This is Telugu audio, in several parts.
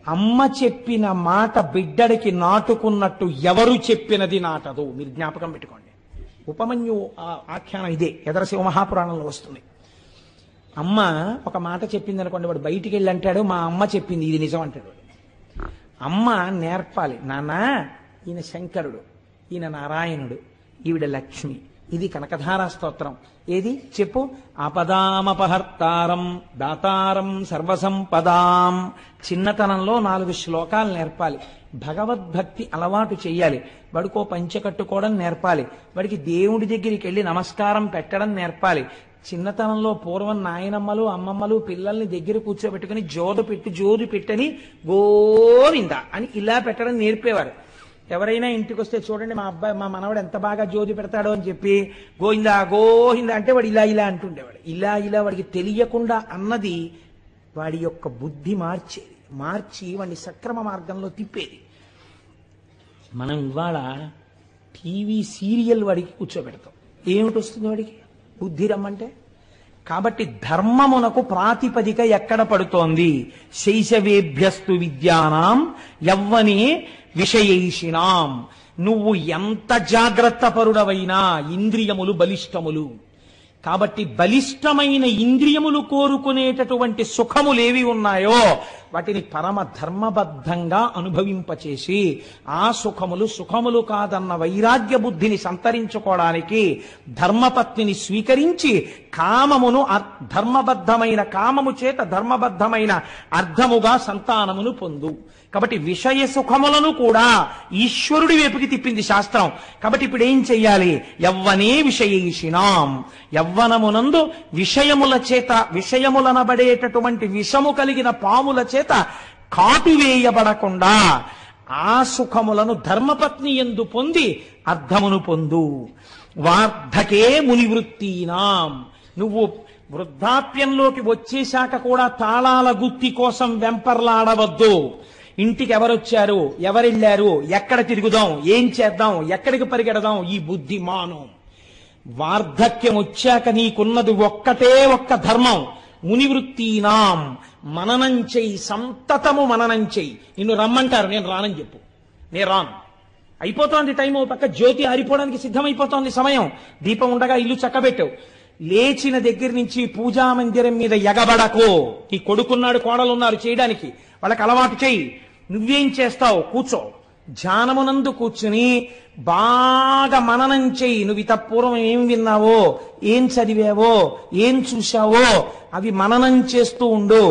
అమ్మ చెప్పిన మాట బిడ్డడికి నాటుకున్నట్టు ఎవరు చెప్పినది నాటదు. మీరు జ్ఞాపకం పెట్టుకోండి. ఉపమన్యు ఆఖ్యానం ఇదే, యదరశివ మహాపురాణంలో వస్తుంది. అమ్మ ఒక మాట చెప్పింది అనుకోండి, వాడు బయటికి వెళ్ళి అంటాడు మా అమ్మ చెప్పింది ఇది నిజం అంటాడు. అమ్మ నేర్పాలి, నాన్న ఈయన శంకరుడు, ఈయన నారాయణుడు, ఈవిడ లక్ష్మి, ఇది కనకధారా స్తోత్రం. ఏది చెప్పు? ఆపదామపహర్తారం దాతారం సర్వసంపదాం. చిన్నతనంలో 4 శ్లోకాలు నేర్పాలి. భగవద్భక్తి అలవాటు చెయ్యాలి. వాడికో పంచె కట్టుకోవడం నేర్పాలి. వాడికి దేవుడి దగ్గరికి వెళ్ళి నమస్కారం పెట్టడం నేర్పాలి. చిన్నతనంలో పూర్వం నాయనమ్మలు అమ్మమ్మలు పిల్లల్ని దగ్గర కూర్చోబెట్టుకుని జోదు పెట్టని గోవింద అని ఇలా పెట్టడం నేర్పేవారు. ఎవరైనా ఇంటికి వస్తే చూడండి మా మనవడు ఎంత బాగా జోది పెడతాడో అని చెప్పి గోవిందా గోవిందా అంటే వాడు ఇలా అంటుండేవాడు. ఇలా వాడికి తెలియకుండా అన్నది వాడి యొక్క బుద్ధి మార్చి వాడిని సక్రమ మార్గంలో తిప్పేది. మనం ఇవాళ టీవీ సీరియల్ వాడికి కూర్చోబెడతాం. ఏమిటి వస్తుంది వాడికి? బుద్ధి రమ్మంటే. కాబట్టి ధర్మమునకు ప్రాతిపదిక ఎక్కడ పడుతోంది? శైశవేభ్యస్తు విద్యానాం యవ్వనే విషయైషిణాం. నువ్వు ఎంత జాగ్రత్త పరుడవైనా ఇంద్రియములు బలిష్టములు. కాబట్టి బలిష్టమైన ఇంద్రియములు కోరుకునేటటువంటి సుఖములేవి ఉన్నాయో వాటిని పరమ ధర్మబద్ధంగా అనుభవింపచేసి ఆ సుఖములు కాదన్న వైరాగ్య బుద్ధిని సంతరించుకోవడానికి ధర్మపత్నిని స్వీకరించి కామమును ధర్మబద్ధమైన కామము చేత ధర్మబద్ధమైన అర్థముగా సంతానమును పొందు. కాబట్టి విషయ సుఖములను కూడా ఈశ్వరుడి వైపుకి తిప్పింది శాస్త్రం. కాబట్టి ఇప్పుడు ఏం చెయ్యాలి? యవ్వనే విషయేషిణాం. యవ్వనమునందు విషయముల చేత విషయములనబడేటటువంటి విషము కలిగిన పాముల చేత కాటువేయబడకుండా ఆ సుఖములను ధర్మపత్ని యందు పొంది అర్థమును పొందు. వార్ధకే మునివృత్తీనాం. నువ్వు వృద్ధాప్యంలోకి వచ్చేశాక కూడా తాళాల గుత్తి కోసం వెంపర్లాడవద్దు. ఇంటికి ఎవరొచ్చారు, ఎవరెళ్ళారు, ఎక్కడ తిరుగుదాం, ఏం చేద్దాం, ఎక్కడికి పరిగెడదాం, ఈ బుద్ధి మాను. వార్ధక్యం వచ్చాక నీకున్నది ఒక్క ధర్మం. మునివృత్తీనాం. మననం చెయ్యి, సంతతము మననం చెయ్యి. నిన్ను రమ్మంటారు, నేను రానని చెప్పు. నేను రాను. అయిపోతోంది టైం, పక్క జ్యోతి ఆరిపోవడానికి సిద్ధమైపోతోంది సమయం. దీపం ఉండగా ఇల్లు చక్కబెట్టు. లేచిన దగ్గర నుంచి పూజా మందిరం మీద ఎగబడకో. ఈ కొడుకున్నాడు, కోడలున్నారు చేయడానికి, వాళ్ళకి అలవాటు చెయ్యి. నువ్వేం చేస్తావు? కూర్చో. ధ్యానమునందు కూర్చుని బాగా మననం చెయ్యి. నువ్వు ఇతపూర్వం ఏం విన్నావో, ఏం చదివావో, ఏం చూశావో అవి మననం చేస్తూ ఉండు.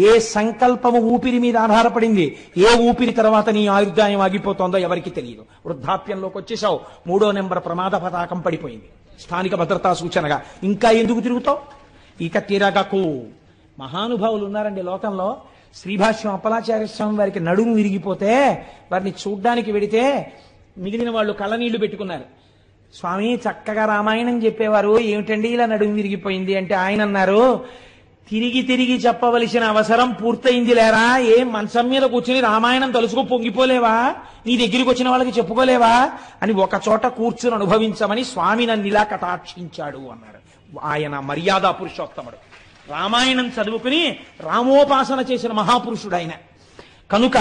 ఏ సంకల్పము ఊపిరి మీద ఆధారపడింది, ఏ ఊపిరి తర్వాత నీ ఆయుర్దాయం ఆగిపోతుందో ఎవరికి తెలియదు. వృద్ధాప్యంలోకి వచ్చేసావు, 3వ నెంబర్ ప్రమాద పతాకం పడిపోయింది, స్థానిక భద్రతా సూచనగా. ఇంకా ఎందుకు తిరుగుతావు? ఇక తిరగకు. మహానుభావులు ఉన్నారండి లోకంలో. శ్రీభాష్యం అప్పలాచార్య స్వామి వారికి నడుము విరిగిపోతే వారిని చూడ్డానికి వెడితే మిగిలిన వాళ్ళు కళ్ళనీళ్లు పెట్టుకున్నారు. స్వామి చక్కగా రామాయణం చెప్పేవారు, ఏమిటండి ఇలా నడుము విరిగిపోయింది అంటే ఆయన అన్నారు, తిరిగి చెప్పవలసిన అవసరం పూర్తయింది లేరా? ఏం మంచం మీద కూర్చుని రామాయణం తలుసుకో పొంగిపోలేవా? నీ దగ్గరికి వచ్చిన వాళ్ళకి చెప్పుకోలేవా అని ఒక చోట కూర్చుని అనుభవించమని స్వామి నన్ను ఇలా కటాక్షించాడు అన్నారు. ఆయన మర్యాదా పురుషోత్తముడు. రామాయణం చదువుకుని రామోపాసన చేసిన మహాపురుషుడు ఆయన. కనుక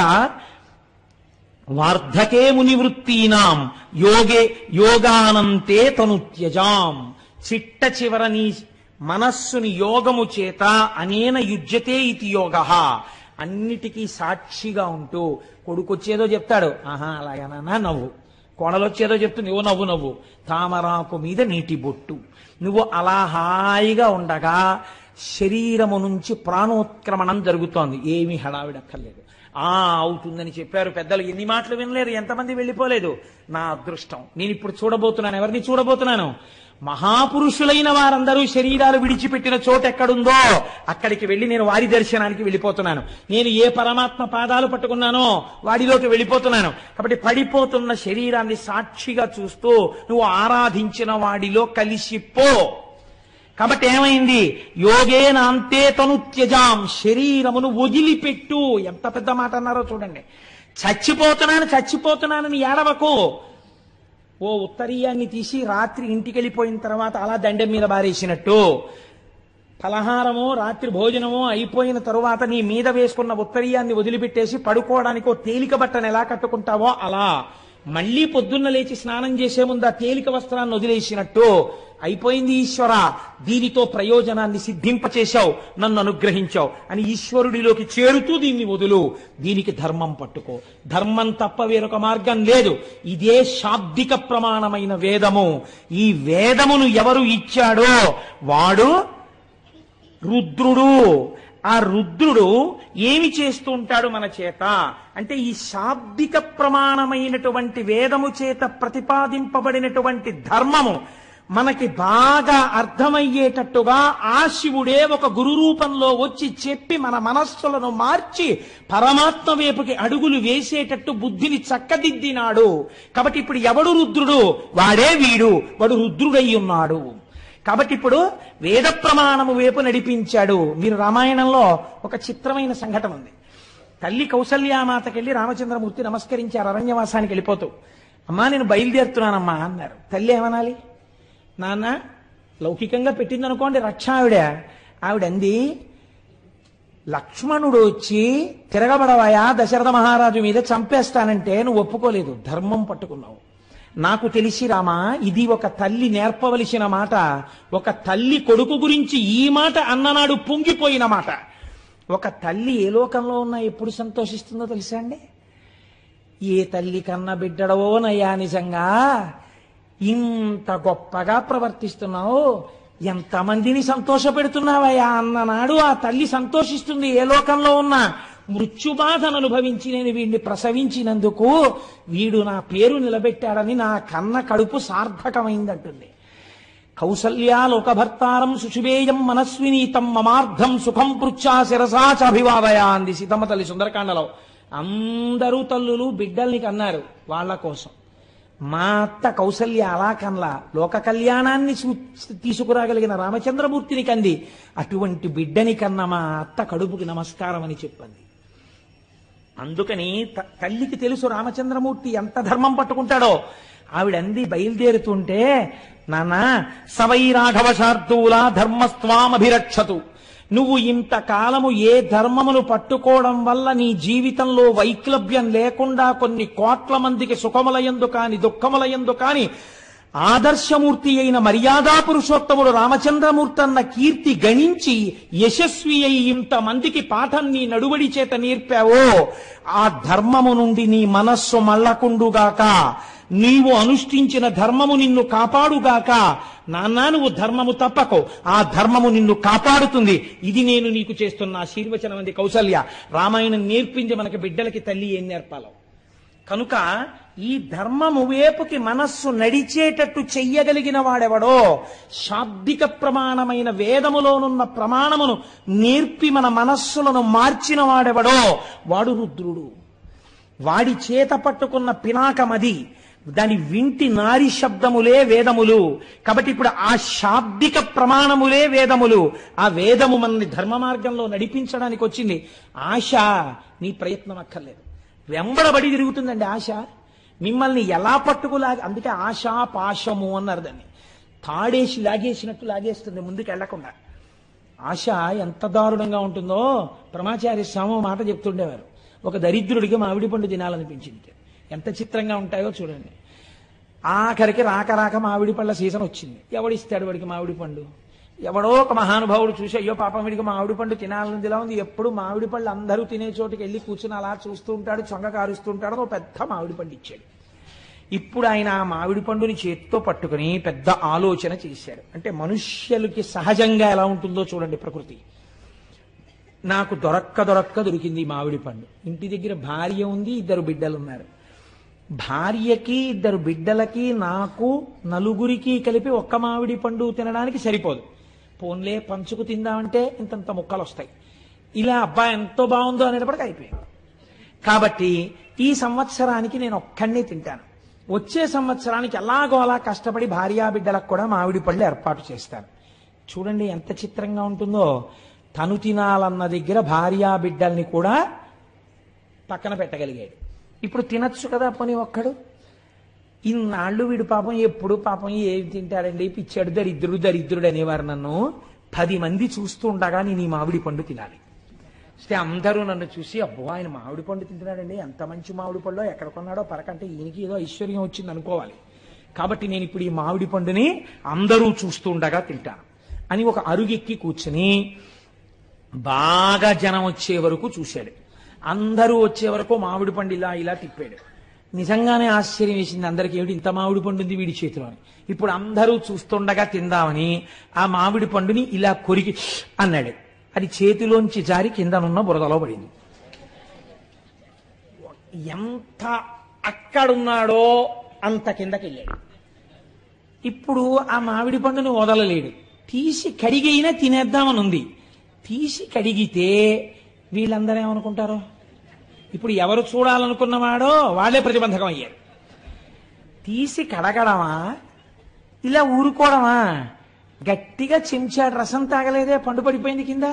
వార్ధకే మునివృత్తీనాం యోగానంతే తనుత్యజాం. చిట్ట చివర నీ మనస్సుని యోగము చేత అనేన యుజ్యతే ఇతి యోగ. అన్నిటికీ సాక్షిగా ఉంటూ కొడుకొచ్చేదో చెప్తాడు, ఆహా అలాగేనా నవ్వు. కోడలొచ్చేదో చెప్తుంది, ఓ నవ్వు. తామరాకు మీద నీటి బొట్టు. నువ్వు అలా హాయిగా ఉండగా శరీరము నుంచి ప్రాణోత్క్రమణం జరుగుతోంది. ఏమీ హడావిడక్కర్లేదు. అవుతుందని చెప్పారు పెద్దలు, ఎన్ని మాటలు వినలేదు, ఎంతమంది వెళ్ళిపోలేదు. నా అదృష్టం. నేను ఇప్పుడు చూడబోతున్నాను. ఎవరిని చూడబోతున్నాను? మహాపురుషులైన వారందరూ శరీరాలు విడిచిపెట్టిన చోటు ఎక్కడుందో అక్కడికి వెళ్ళి నేను వారి దర్శనానికి వెళ్ళిపోతున్నాను. నేను ఏ పరమాత్మ పాదాలు పట్టుకున్నానో వాడిలోకి వెళ్ళిపోతున్నాను. కాబట్టి పడిపోతున్న శరీరాన్ని సాక్షిగా చూస్తూ నువ్వు ఆరాధించిన వాడిలో కలిసిపో. కాబట్టి ఏమైంది? యోగేనాంతే తనుత్యజాం. శరీరమును వదిలిపెట్టు. ఎంత పెద్ద మాట అన్నారో చూడండి. చచ్చిపోతున్నానని ఏడవకు. ఓ ఉత్తరీయాన్ని తీసి రాత్రి ఇంటికి వెళ్ళిపోయిన తర్వాత అలా దండెం మీద బారేసినట్టు ఫలహారమో రాత్రి భోజనమో అయిపోయిన తరువాత నీ మీద వేసుకున్న ఉత్తరీయాన్ని వదిలిపెట్టేసి పడుకోవడానికి ఓ తేలిక బట్టను ఎలా కట్టుకుంటావో అలా మళ్లీ పొద్దున్న లేచి స్నానం చేసే ముందు ఆ తేలిక వస్త్రాన్ని వదిలేసినట్టు అయిపోయింది ఈశ్వర, దీనితో ప్రయోజనాన్ని సిద్ధింపచేశావు, నన్ను అనుగ్రహించావు అని ఈశ్వరుడిలోకి చేరుతూ దీన్ని వదులు, దీనికి ధర్మం పట్టుకో. ధర్మం తప్ప వేరొక మార్గం లేదు. ఇదే శాబ్దిక ప్రమాణమైన వేదము. ఈ వేదమును ఎవరు ఇచ్చాడో వాడు రుద్రుడు. ఆ రుద్రుడు ఏమి చేస్తూ ఉంటాడు మన చేత అంటే, ఈ శాబ్దిక ప్రమాణమైనటువంటి వేదము చేత ప్రతిపాదింపబడినటువంటి ధర్మము మనకి బాగా అర్థమయ్యేటట్టుగా ఆ శివుడే ఒక గురు రూపంలో వచ్చి చెప్పి మన మనస్సులను మార్చి పరమాత్మ వైపుకి అడుగులు వేసేటట్టు బుద్ధిని చక్కదిద్దినాడు. కాబట్టి ఇప్పుడు ఎవడు రుద్రుడు? వాడే వీడు, వాడు రుద్రుడై ఉన్నాడు. కాబట్టి ఇప్పుడు వేద ప్రమాణము వైపు నడిపించాడు. మీరు రామాయణంలో ఒక చిత్రమైన సంఘటన ఉంది. తల్లి కౌసల్యామాతకెళ్ళి రామచంద్రమూర్తి నమస్కరించారు అరణ్యవాసానికి వెళ్ళిపోతూ. అమ్మా నేను బయలుదేరుతున్నానమ్మా అన్నారు. తల్లి ఏమనాలి? నాన్న లౌకికంగా పెట్టిందనుకోండి రక్ష ఆవిడంది, లక్ష్మణుడు వచ్చి తిరగబడవయా దశరథ మహారాజు మీద చంపేస్తానంటే నువ్వు ఒప్పుకోలేదు, ధర్మం పట్టుకున్నావు. నాకు తెలిసి రామా ఇది ఒక తల్లి నేర్పవలసిన మాట. ఒక తల్లి కొడుకు గురించి ఈ మాట అన్ననాడు పొంగిపోయిన మాట. ఒక తల్లి ఏ లోకంలో ఉన్నా ఎప్పుడు సంతోషిస్తుందో తెలుసా అండి? ఏ తల్లి కన్న బిడ్డడవో నయ్యా, నిజంగా ఇంత గొప్పగా ప్రవర్తిస్తున్నావు, ఎంతమందిని సంతోషపెడుతున్నావయ్యా అన్ననాడు ఆ తల్లి సంతోషిస్తుంది. ఏ లోకంలో ఉన్నా మృత్యుబాధను అనుభవించి నేను వీడిని ప్రసవించినందుకు వీడు నా పేరు నిలబెట్టాడని నా కన్న కడుపు సార్థకమైందంటుంది. కౌసల్యా లోకభర్తారం సుషుభేయం మనస్వినీతం మమార్థం సుఖం పృచ్ఛా శిరసా చాభివాదయా అంది సీతమ్మ తల్లి సుందరకాండలో. అందరూ తల్లులు బిడ్డల్ని కన్నారు వాళ్ళ కోసం. మా అత్త కౌసల్య అలా కన్లా, లోక కళ్యాణాన్ని తీసుకురాగలిగిన రామచంద్రమూర్తిని కంది. అటువంటి బిడ్డని కన్న మా అత్త కడుపుకి నమస్కారం అని చెప్పింది. అందుకని తల్లికి తెలుసు రామచంద్రమూర్తి ఎంత ధర్మం పట్టుకుంటాడో. ఆవిడంది బయలుదేరుతుంటే, నాన్న సవై రాఘవ శార్దూలా ధర్మస్వామభిరక్షతు, నువ్వు ఇంతకాలము ఏ ధర్మమును పట్టుకోవడం వల్ల నీ జీవితంలో వైక్లభ్యం లేకుండా కొన్ని కోట్ల మందికి సుఖములయందు కాని దుఃఖములయందు కాని ఆదర్శమూర్తి అయిన మర్యాదా పురుషోత్తముడు రామచంద్రమూర్తి అన్న కీర్తి గణించి యశస్వి అయి ఇంతమందికి పాఠం నీ నడువడి చేత నేర్పావో, ఆ ధర్మము నుండి నీ మనస్సు మళ్ళకుండుగాక, నీవు అనుష్ఠించిన ధర్మము నిన్ను కాపాడుగాక. నాన్న నువ్వు ధర్మము తప్పకో, ఆ ధర్మము నిన్ను కాపాడుతుంది. ఇది నేను నీకు చేస్తున్న ఆశీర్వచనం అంది కౌసల్య. రామాయణం నేర్పించి మనకి బిడ్డలకి తల్లి ఏం నేర్పాలో. కనుక ఈ ధర్మము వైపుకి మనస్సు నడిచేటట్టు చెయ్యగలిగిన వాడెవడో, శాబ్దిక ప్రమాణమైన వేదములోనున్న ప్రమాణమును నేర్పి మన మనస్సులను మార్చిన వాడెవడో వాడు రుద్రుడు. వాడి చేత పట్టుకున్న పినాకమది, దాని వింటి నారి శబ్దములే వేదములు. కాబట్టి ఇప్పుడు ఆ శాబ్దిక ప్రమాణములే వేదములు. ఆ వేదము మనల్ని ధర్మ మార్గంలో నడిపించడానికి వచ్చింది. ఆశ నీ ప్రయత్నం అక్కర్లేదు, వెంబడబడి తిరుగుతుందండి ఆశ. మిమ్మల్ని ఎలా పట్టుకులాగి, అందుకే ఆశా పాశము అన్నారు దాన్ని. తాడేసి లాగేసినట్టు లాగేస్తుంది ముందుకు వెళ్లకుండా. ఆశ ఎంత దారుణంగా ఉంటుందో ప్రమాచార్య స్వామి మాట చెప్తుండేవారు. ఒక దరిద్రుడికి మామిడి పండు తినాలనిపించింది. ఎంత చిత్రంగా ఉంటాయో చూడండి. ఆఖరికి రాక రాక మామిడి పళ్ళ సీజన్ వచ్చింది. ఎవడిస్తాడు వాడికి మామిడి పండు? ఎవడో ఒక మహానుభావుడు చూసి, అయ్యో పాపం వీడికి మామిడి పండు తినాలనిలా ఉంది, ఎప్పుడు మామిడి పళ్ళు అందరూ తినే చోటుకి వెళ్ళి కూర్చుని అలా చూస్తూ ఉంటాడు, చొంగ కారుస్తూ ఉంటాడు. ఒక పెద్ద మామిడి పండు ఇచ్చాడు. ఇప్పుడు ఆయన ఆ మామిడి పండుని చేతితో పట్టుకుని పెద్ద ఆలోచన చేశాడు. అంటే మనుష్యులకి సహజంగా ఎలా ఉంటుందో చూడండి ప్రకృతి. నాకు దొరక్క దొరికింది మామిడి పండు. ఇంటి దగ్గర భార్య ఉంది, 2 బిడ్డలు ఉన్నారు. భార్యకి 2 బిడ్డలకి నాకు నలుగురికి కలిపి ఒక్క మామిడి పండు తినడానికి సరిపోదు. పోన్లే పంచుకు తిందామంటే ఇంతంత ముక్కలు వస్తాయి. ఇలా అబ్బాయి ఎంతో బాగుందో అనేటప్పటికి అయిపోయింది. కాబట్టి ఈ సంవత్సరానికి నేను ఒక్కడినే తింటాను. వచ్చే సంవత్సరానికి ఎలాగో అలా కష్టపడి భార్యా బిడ్డలకు కూడా మామిడి పళ్ళు ఏర్పాటు చేస్తాను. చూడండి ఎంత చిత్రంగా ఉంటుందో. తను తినాలన్న దగ్గర భార్యా బిడ్డల్ని కూడా పక్కన పెట్టగలిగాడు. ఇప్పుడు తినచ్చు కదా పోనీ ఒక్కడు. ఇన్నాళ్ళు వీడు పాపం ఎప్పుడు పాపం ఏమి తింటాడండి, పిచ్చాడు, దరిద్రుడు అనేవారు నన్ను. 10 మంది చూస్తూ ఉండగా నేను ఈ మామిడి పండు తినాలి. అయితే అందరూ నన్ను చూసి, అబ్బో ఆయన మామిడి పండు తింటున్నాడండి, ఎంత మంచి మామిడి పండు, ఎక్కడ కొన్నాడో పరకంటే ఈయనకి ఏదో ఐశ్వర్యం వచ్చింది అనుకోవాలి. కాబట్టి నేను ఇప్పుడు ఈ మామిడి పండుని అందరూ చూస్తూ ఉండగా తింటాను అని ఒక అరుగెక్కి కూర్చుని బాగా జనం వచ్చే వరకు చూశాడు. అందరూ వచ్చే వరకు మామిడి పండు ఇలా ఇలా తిప్పాడు. నిజంగానే ఆశ్చర్యం వేసింది అందరికీ, ఏమిటి ఇంత మామిడి పండు ఉంది వీడి చేతిలో అని. ఇప్పుడు అందరూ చూస్తుండగా తిందామని ఆ మామిడి పండుని ఇలా కొరికి అన్నాడు. అది చేతిలోంచి జారి కిందనున్న బురదలో పడింది. ఎంత అక్కడున్నాడో అంత కిందకి వెళ్ళాడు. ఇప్పుడు ఆ మామిడి పండుని వదలలేడు. తీసి కడిగైనా తినేద్దామని ఉంది. తీసి కడిగితే వీళ్ళందరూ ఏమనుకుంటారో, ఇప్పుడు ఎవరు చూడాలనుకున్నవాడో వాళ్ళే ప్రతిబంధకం అయ్యారు. తీసి కడగడమా, ఇలా ఊరుకోవడమా? గట్టిగా చెంచాడు రసం తాగలేదే, పండు పడిపోయింది కింద,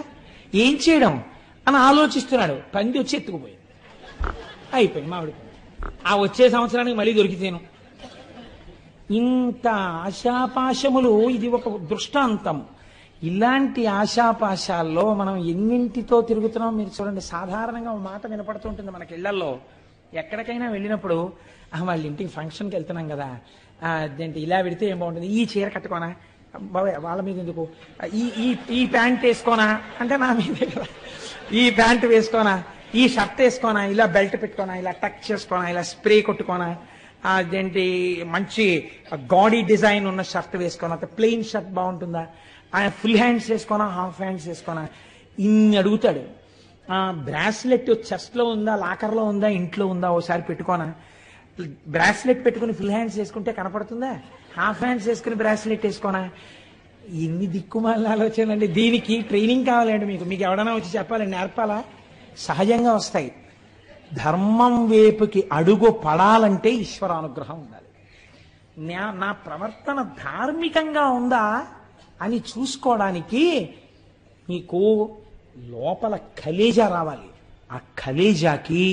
ఏం చేయడం అని ఆలోచిస్తున్నాడు. పంది వచ్చి ఎత్తుకుపోయింది. అయిపోయింది మామిడి పండు. ఆ వచ్చే సంవత్సరానికి మళ్ళీ దొరికితేను. ఇంత ఆశాపాశములు, ఇది ఒక దృష్టాంతం. ఇలాంటి ఆశాపాశాల్లో మనం ఎన్నింటితో తిరుగుతున్నాం మీరు చూడండి. సాధారణంగా ఒక మాట వినపడుతుంటుంది మనకి ఇళ్లలో. ఎక్కడికైనా వెళ్ళినప్పుడు వాళ్ళ ఇంటికి ఫంక్షన్కి వెళ్తున్నాం కదా, అదేంటి ఇలా పెడితే ఏం బాగుంటుంది, ఈ చీర కట్టుకోనా బాబాయ్, వాళ్ళ మీద ఎందుకు, ఈ ప్యాంట్ వేసుకోనా అంటే నా మీదే కదా, ఈ ప్యాంట్ వేసుకోనా, ఈ షర్ట్ వేసుకోనా, ఇలా బెల్ట్ పెట్టుకోనా, ఇలా టక్ చేసుకోనా, ఇలా స్ప్రే కొట్టుకోనా, అదేంటి మంచి గాడీ డిజైన్ ఉన్న షర్ట్ వేసుకోనా, ప్లెయిన్ షర్ట్ బాగుంటుందా, ఆయన ఫుల్ హ్యాండ్స్ వేసుకోనా, హాఫ్ హ్యాండ్స్ వేసుకోనా, ఇన్ని అడుగుతాడు. బ్రాస్లెట్ చెస్ట్లో ఉందా, లాకర్లో ఉందా, ఇంట్లో ఉందా, ఓసారి పెట్టుకోనా. బ్రాస్లెట్ పెట్టుకుని ఫుల్ హ్యాండ్స్ వేసుకుంటే కనపడుతుందా, హాఫ్ హ్యాండ్స్ వేసుకుని బ్రాస్లెట్ వేసుకోనా. ఎన్ని దిక్కుమాలిన ఆలోచనండి. దీనికి ట్రైనింగ్ కావాలండి మీకు ఎవడైనా వచ్చి చెప్పాలండి, నేర్పాలా? సహజంగా వస్తాయి. ధర్మం వైపుకి అడుగు పడాలంటే ఈశ్వరానుగ్రహం ఉండాలి. నా ప్రవర్తన ధార్మికంగా ఉందా అని చూసుకోవడానికి మీకు లోపల కలేజా రావాలి. ఆ కలేజాకి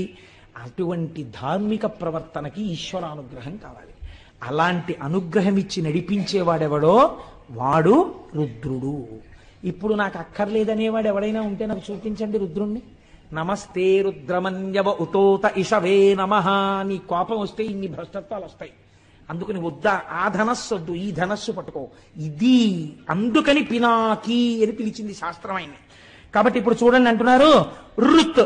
అటువంటి ధార్మిక ప్రవర్తనకి ఈశ్వరానుగ్రహం కావాలి. అలాంటి అనుగ్రహం ఇచ్చి నడిపించేవాడెవడో వాడు రుద్రుడు. ఇప్పుడు నాకు అక్కర్లేదనేవాడు ఎవడైనా ఉంటే నాకు చూపించండి రుద్రుణ్ణి. నమస్తే రుద్రమన్యవ ఉతోత ఇషవే నమః. నీ కోపం వస్తే ఇన్ని భ్రష్టత్వాలు వస్తాయి. అందుకని వద్దా, ఆ ధనస్సు వద్దు, ఈ ధనస్సు పట్టుకో, ఇది అందుకని పినాకి అని పిలిచింది శాస్త్రం ఆయన్ని. కాబట్టి ఇప్పుడు చూడండి అంటున్నారు రుత్,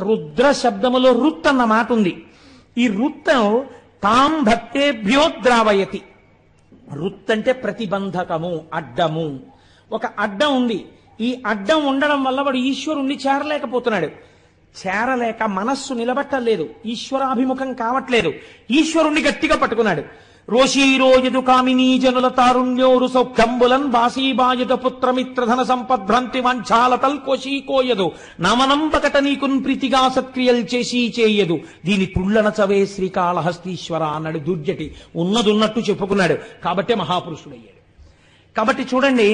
రుద్ర శబ్దములో రుత్ అన్న మాట ఉంది. ఈ రుత్ తాం భక్తేభ్యో ద్రావయతి. రుత్ అంటే ప్రతిబంధకము, అడ్డము. ఒక అడ్డం ఉంది. ఈ అడ్డం ఉండడం వల్ల వాడు ఈశ్వరుణ్ణి చేరలేకపోతున్నాడు. చేరలేక మనస్సు నిలబట్టలేదు, ఈశ్వరాభిముఖం కావట్లేదు. ఈశ్వరుణ్ణి గట్టిగా పట్టుకున్నాడు. రోషీరోజు కామినీ జనుల తారుణ్యోరు సౌఖ్యంబులన్ బాసీబాయుధ పుత్రమిత్రధన సంపద్భ్రాంతి వంచాలతల్ కోశీకోయదు నమనంబకట నీకున్ ప్రీతిగా సత్క్రియలు చేసి చేయదు దీని తుళ్ళన చవే శ్రీకాళహస్తీశ్వర అన్నాడు. దుర్జటి ఉన్నదున్నట్టు చెప్పుకున్నాడు. కాబట్టే మహాపురుషుడయ్యాడు. కాబట్టి చూడండి,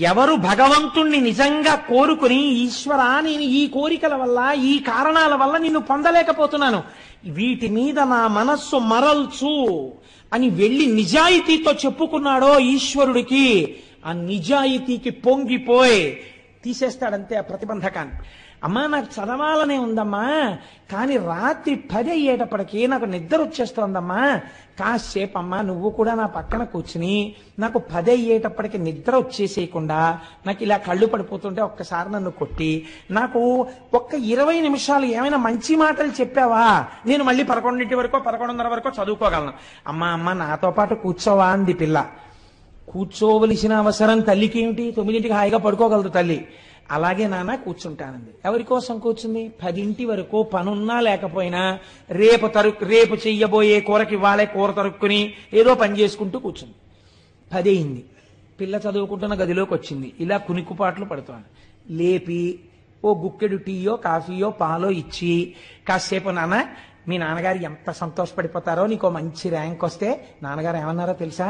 ఎవరు భగవంతుణ్ణి నిజంగా కోరుకుని, ఈశ్వర నేను ఈ కోరికల వల్ల, ఈ కారణాల వల్ల నిన్ను పొందలేకపోతున్నాను, వీటి మీద నా మనస్సు మరల్చు అని వెళ్ళి నిజాయితీతో చెప్పుకున్నాడో ఈశ్వరుడికి, ఆ నిజాయితీకి పొంగిపోయి తీసేస్తాడంతే ఆ ప్రతిబంధకాన్ని. అమ్మా నాకు చదవాలనే ఉందమ్మా, కానీ రాత్రి 10 అయ్యేటప్పటికీ నాకు నిద్ర వచ్చేస్తోందమ్మా, కాసేపు అమ్మా నువ్వు కూడా నా పక్కన కూర్చుని నాకు 10 అయ్యేటప్పటికి నిద్ర వచ్చేసేయకుండా నాకు ఇలా కళ్ళు పడిపోతుంటే ఒక్కసారి నన్ను కొట్టి నాకు ఒక్క 20 నిమిషాలు ఏమైనా మంచి మాటలు చెప్పావా, నేను మళ్ళీ 11 వరకు 11:30 వరకు చదువుకోగలను. అమ్మా అమ్మ నాతో పాటు కూర్చోవా అంది పిల్ల. కూర్చోవలసిన అవసరం తల్లికి ఏమిటి? 9ంటికి హాయిగా పడుకోగలదు తల్లి. అలాగే నాన్న కూర్చుంటానంది. ఎవరి కోసం కూర్చుంది? 10 వరకు పనున్నా లేకపోయినా రేపు చెయ్యబోయే కూరకి వాళ్ళే కూర తరుక్కుని ఏదో పని చేసుకుంటూ కూర్చుంది. 10 అయింది. పిల్ల చదువుకుంటున్న గదిలోకి వచ్చింది. ఇలా కునికుపాట్లు పడుతోంది. లేపి ఓ గుక్కెడు టీయో కాఫీయో పాలో ఇచ్చి, కాసేపు నాన్న మీ నాన్నగారు ఎంత సంతోషపడిపోతారో, నీకో మంచి ర్యాంక్ వస్తే నాన్నగారు ఏమన్నారో తెలుసా,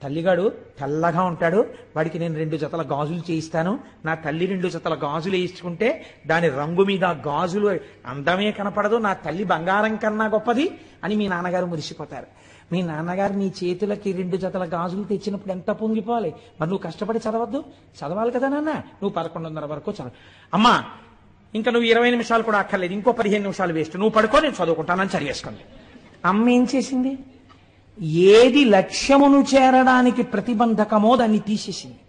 తల్లిగాడు తెల్లగా ఉంటాడు, వాడికి నేను 2 జతల గాజులు చేయిస్తాను, నా తల్లి 2 జతల గాజులు వేయించుకుంటే దాని రంగు మీద గాజులు అందమే కనపడదు, నా తల్లి బంగారం కన్నా గొప్పది అని మీ నాన్నగారు మురిసిపోతారు. మీ నాన్నగారు నీ చేతులకి 2 జతల గాజులు తెచ్చినప్పుడు ఎంత పొంగిపోవాలి. మరి నువ్వు కష్టపడి చదవద్దు, చదవాలి కదా నాన్న. నువ్వు 11:30 వరకు చదవ. అమ్మా ఇంకా నువ్వు 20 నిమిషాలు కూడా అక్కర్లేదు, ఇంకో 15 నిమిషాలు వేస్ట్, నువ్వు పడుకో, నేను చదువుకుంటానని చదివేసుకోండి. అమ్మ ఏం చేసింది? ఏది లక్ష్యమును చేరడానికి ప్రతిబంధకమో దాన్ని తీసేసింది.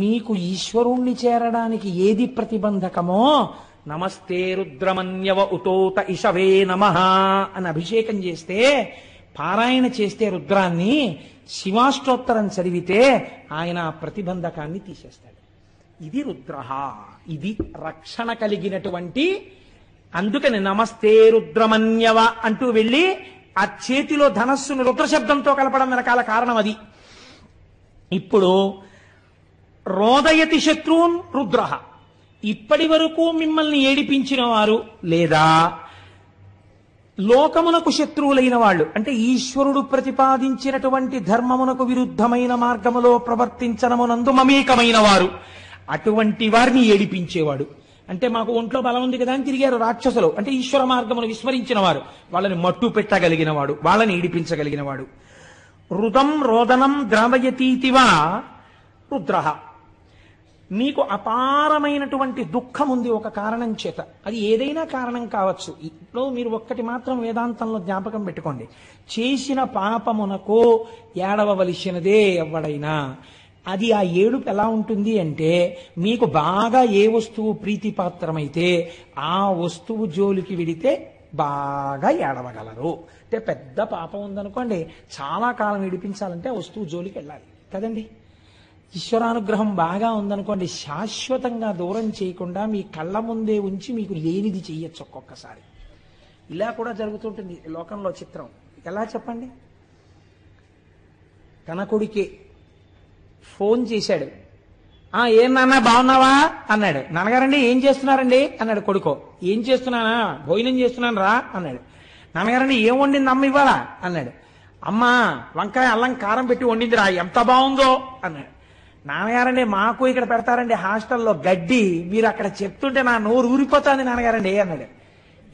మీకు ఈశ్వరుణ్ణి చేరడానికి ఏది ప్రతిబంధకమో, నమస్తే రుద్రమన్యవ ఉతోత ఇషవే నమః అని అభిషేకం చేస్తే, పారాయణ చేస్తే రుద్రాన్ని, శివాష్టోత్తరం చదివితే ఆయన ప్రతిబంధకాన్ని తీసేస్తాడు. ఇది రుద్ర, ఇది రక్షణ కలిగినటువంటి. అందుకని నమస్తే రుద్రమన్యవ అంటూ వెళ్ళి ఆ చేతిలో ధనస్సును రుద్రశబ్దంతో కలపడం వెనకాల కారణం అది. ఇప్పుడు రోదయతి శత్రువున్ రుద్ర, ఇప్పటి వరకు మిమ్మల్ని ఏడిపించిన వారు లేదా లోకమునకు శత్రువులైన వాళ్ళు, అంటే ఈశ్వరుడు ప్రతిపాదించినటువంటి ధర్మమునకు విరుద్ధమైన మార్గములో ప్రవర్తించనమునందు మమేకమైన వారు, అటువంటి వారిని ఏడిపించేవాడు. అంటే మాకు ఒంట్లో బలం ఉంది కదా అని తిరిగారు రాక్షసులు, అంటే ఈశ్వర మార్గమును విస్మరించిన వారు, వాళ్ళని మట్టు పెట్టగలిగిన వాడు, వాళ్ళని ఏడిపించగలిగిన వాడు. రుదం రోదనం ద్రావయతీతివా రుద్ర, మీకు అపారమైనటువంటి దుఃఖం ఉంది ఒక కారణం చేత, అది ఏదైనా కారణం కావచ్చు. ఇప్పుడు మీరు ఒక్కటి మాత్రం వేదాంతంలో జ్ఞాపకం పెట్టుకోండి, చేసిన పాపమునకు ఏడవవలసినదే ఎవడైనా. అది ఆ ఏడుపు ఎలా ఉంటుంది అంటే, మీకు బాగా ఏ వస్తువు ప్రీతిపాత్రమైతే ఆ వస్తువు జోలికి వెడితే బాగా ఏడవగలరు. అంటే పెద్ద పాపం ఉందనుకోండి, చాలా కాలం ఏడిపించాలంటే ఆ వస్తువు జోలికి వెళ్ళాలి కదండి. ఈశ్వరానుగ్రహం బాగా ఉందనుకోండి, శాశ్వతంగా దూరం చేయకుండా మీ కళ్ళ ముందే ఉంచి మీకు లేనిది చెయ్యొచ్చు ఒక్కొక్కసారి. ఇలా కూడా జరుగుతుంటుంది లోకంలో చిత్రం. ఎలా చెప్పండి? తన కొడుకే ఫోన్ చేశాడు. ఏం నాన్న బాగున్నావా అన్నాడు. నాన్నగారండి ఏం చేస్తున్నారండి అన్నాడు కొడుకో. ఏం చేస్తున్నానా? భోజనం చేస్తున్నాను రా అన్నాడు. నాన్నగారండి ఏం వండింది అమ్మ ఇవాళ అన్నాడు. అమ్మ వంకాయ అల్లం కారం పెట్టి వండింది రా, ఎంత బాగుందో అన్నాడు. నాన్నగారండి మాకు ఇక్కడ పెడతారండి హాస్టల్లో గడ్డి, మీరు అక్కడ చెప్తుంటే నా నోరు ఊరిపోతుంది నాన్నగారండి అన్నాడు.